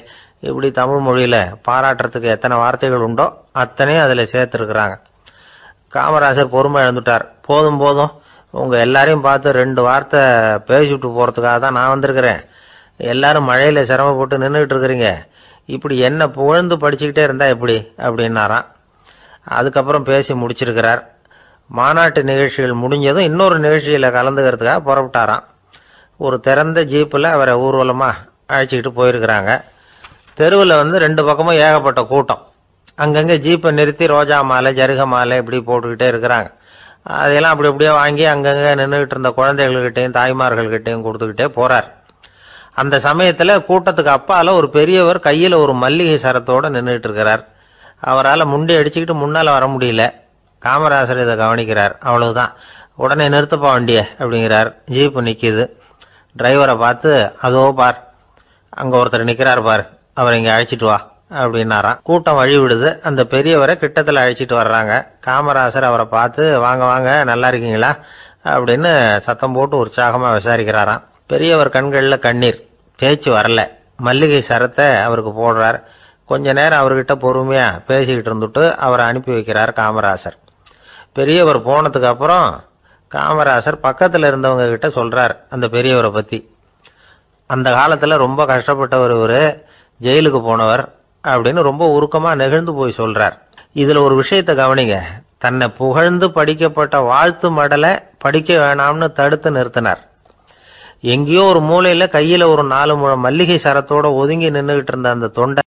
இப்படி தமிழ் மொழியில் பாராட்டுறதுக்கு எத்தனை வார்த்தைகள் உண்டோ அத்தனையும் அதில் சேர்த்துருக்குறாங்க. காமராசர் பொறுமை இழந்துட்டார். போதும் போதும், உங்கள் எல்லாரையும் பார்த்து 2 வார்த்தை பேசிவிட்டு போகிறதுக்காக தான் நான் வந்திருக்கிறேன். எல்லாரும் மழையில் சிரமப்பட்டு நின்றுட்டு இருக்கிறீங்க, இப்படி என்ன புகழ்ந்து படிச்சுக்கிட்டே இருந்தா எப்படி அப்படின்னாராம். அதுக்கப்புறம் பேசி முடிச்சிருக்கிறார். மாநாட்டு நிகழ்ச்சிகள் முடிஞ்சதும் இன்னொரு நிகழ்ச்சியில் கலந்துக்கிறதுக்காக புறப்பட்டாராம். ஒரு திறந்த ஜீப்பில் அவரை ஊர்வலமாக அழைச்சிக்கிட்டு போயிருக்கிறாங்க. தெருவில் 2 பக்கமும் ஏகப்பட்ட கூட்டம். அங்கங்கே ஜீப்பை நிறுத்தி ரோஜா மாலை, ஜருக மாலை இப்படி போட்டுக்கிட்டே இருக்கிறாங்க. அதையெல்லாம் அப்படி அப்படியே வாங்கி அங்கங்கே நின்றுக்கிட்டு இருந்த குழந்தைகள்கிட்டையும் தாய்மார்கள்கிட்டையும் கொடுத்துக்கிட்டே போகிறார். அந்த சமயத்தில் கூட்டத்துக்கு அப்பால் ஒரு பெரியவர் கையில் ஒரு மல்லிகை சரத்தோடு நின்றுட்டு இருக்கிறார். அவரால் முண்டி அடிச்சுக்கிட்டு முன்னால் வர முடியல. காமராசர் இதை கவனிக்கிறார். அவ்வளவுதான், உடனே நிறுத்தப்பா வண்டியை அப்படிங்கிறார். ஜீப்பு நிற்கிது. டிரைவரை பார்த்து, அதோ பார், அங்கே ஒருத்தர் நிற்கிறார் பார், அவரை இங்கே அழைச்சிட்டு வா அப்படின்னாராம். கூட்டம் வழி விடுது. அந்த பெரியவரை கிட்டத்தில் அழைச்சிட்டு வர்றாங்க. காமராசர் அவரை பார்த்து, வாங்க வாங்க, நல்லா இருக்கீங்களா அப்படின்னு சத்தம் போட்டு உற்சாகமாக விசாரிக்கிறாராம். பெரியவர் கண்களில் கண்ணீர், பேச்சு வரல. மல்லிகை சரத்தை அவருக்கு போடுறார். கொஞ்ச நேரம் அவர்கிட்ட பொறுமையாக பேசிக்கிட்டு இருந்துட்டு அவரை அனுப்பி வைக்கிறார் காமராசர். பெரியவர் போனதுக்கு அப்புறம் காமராசர் பக்கத்தில் இருந்தவங்க கிட்ட சொல்கிறார் அந்த பெரியவரை பற்றி. அந்த காலத்தில் ரொம்ப கஷ்டப்பட்டவர் இவர், ஜெயிலுக்கு போனவர் அப்படின்னு ரொம்ப உருக்கமாக நெகிழ்ந்து போய் சொல்கிறார். இதில் ஒரு விஷயத்தை கவனிங்க. தன்னை புகழ்ந்து படிக்கப்பட்ட வாழ்த்து மடலை படிக்க வேணாம்னு தடுத்து நிறுத்தினார். எங்கேயோ ஒரு மூலையில் கையில் ஒரு 4 முழம் மல்லிகை சரத்தோட ஒதுங்கி நின்றுகிட்டு இருந்த அந்த தொண்டை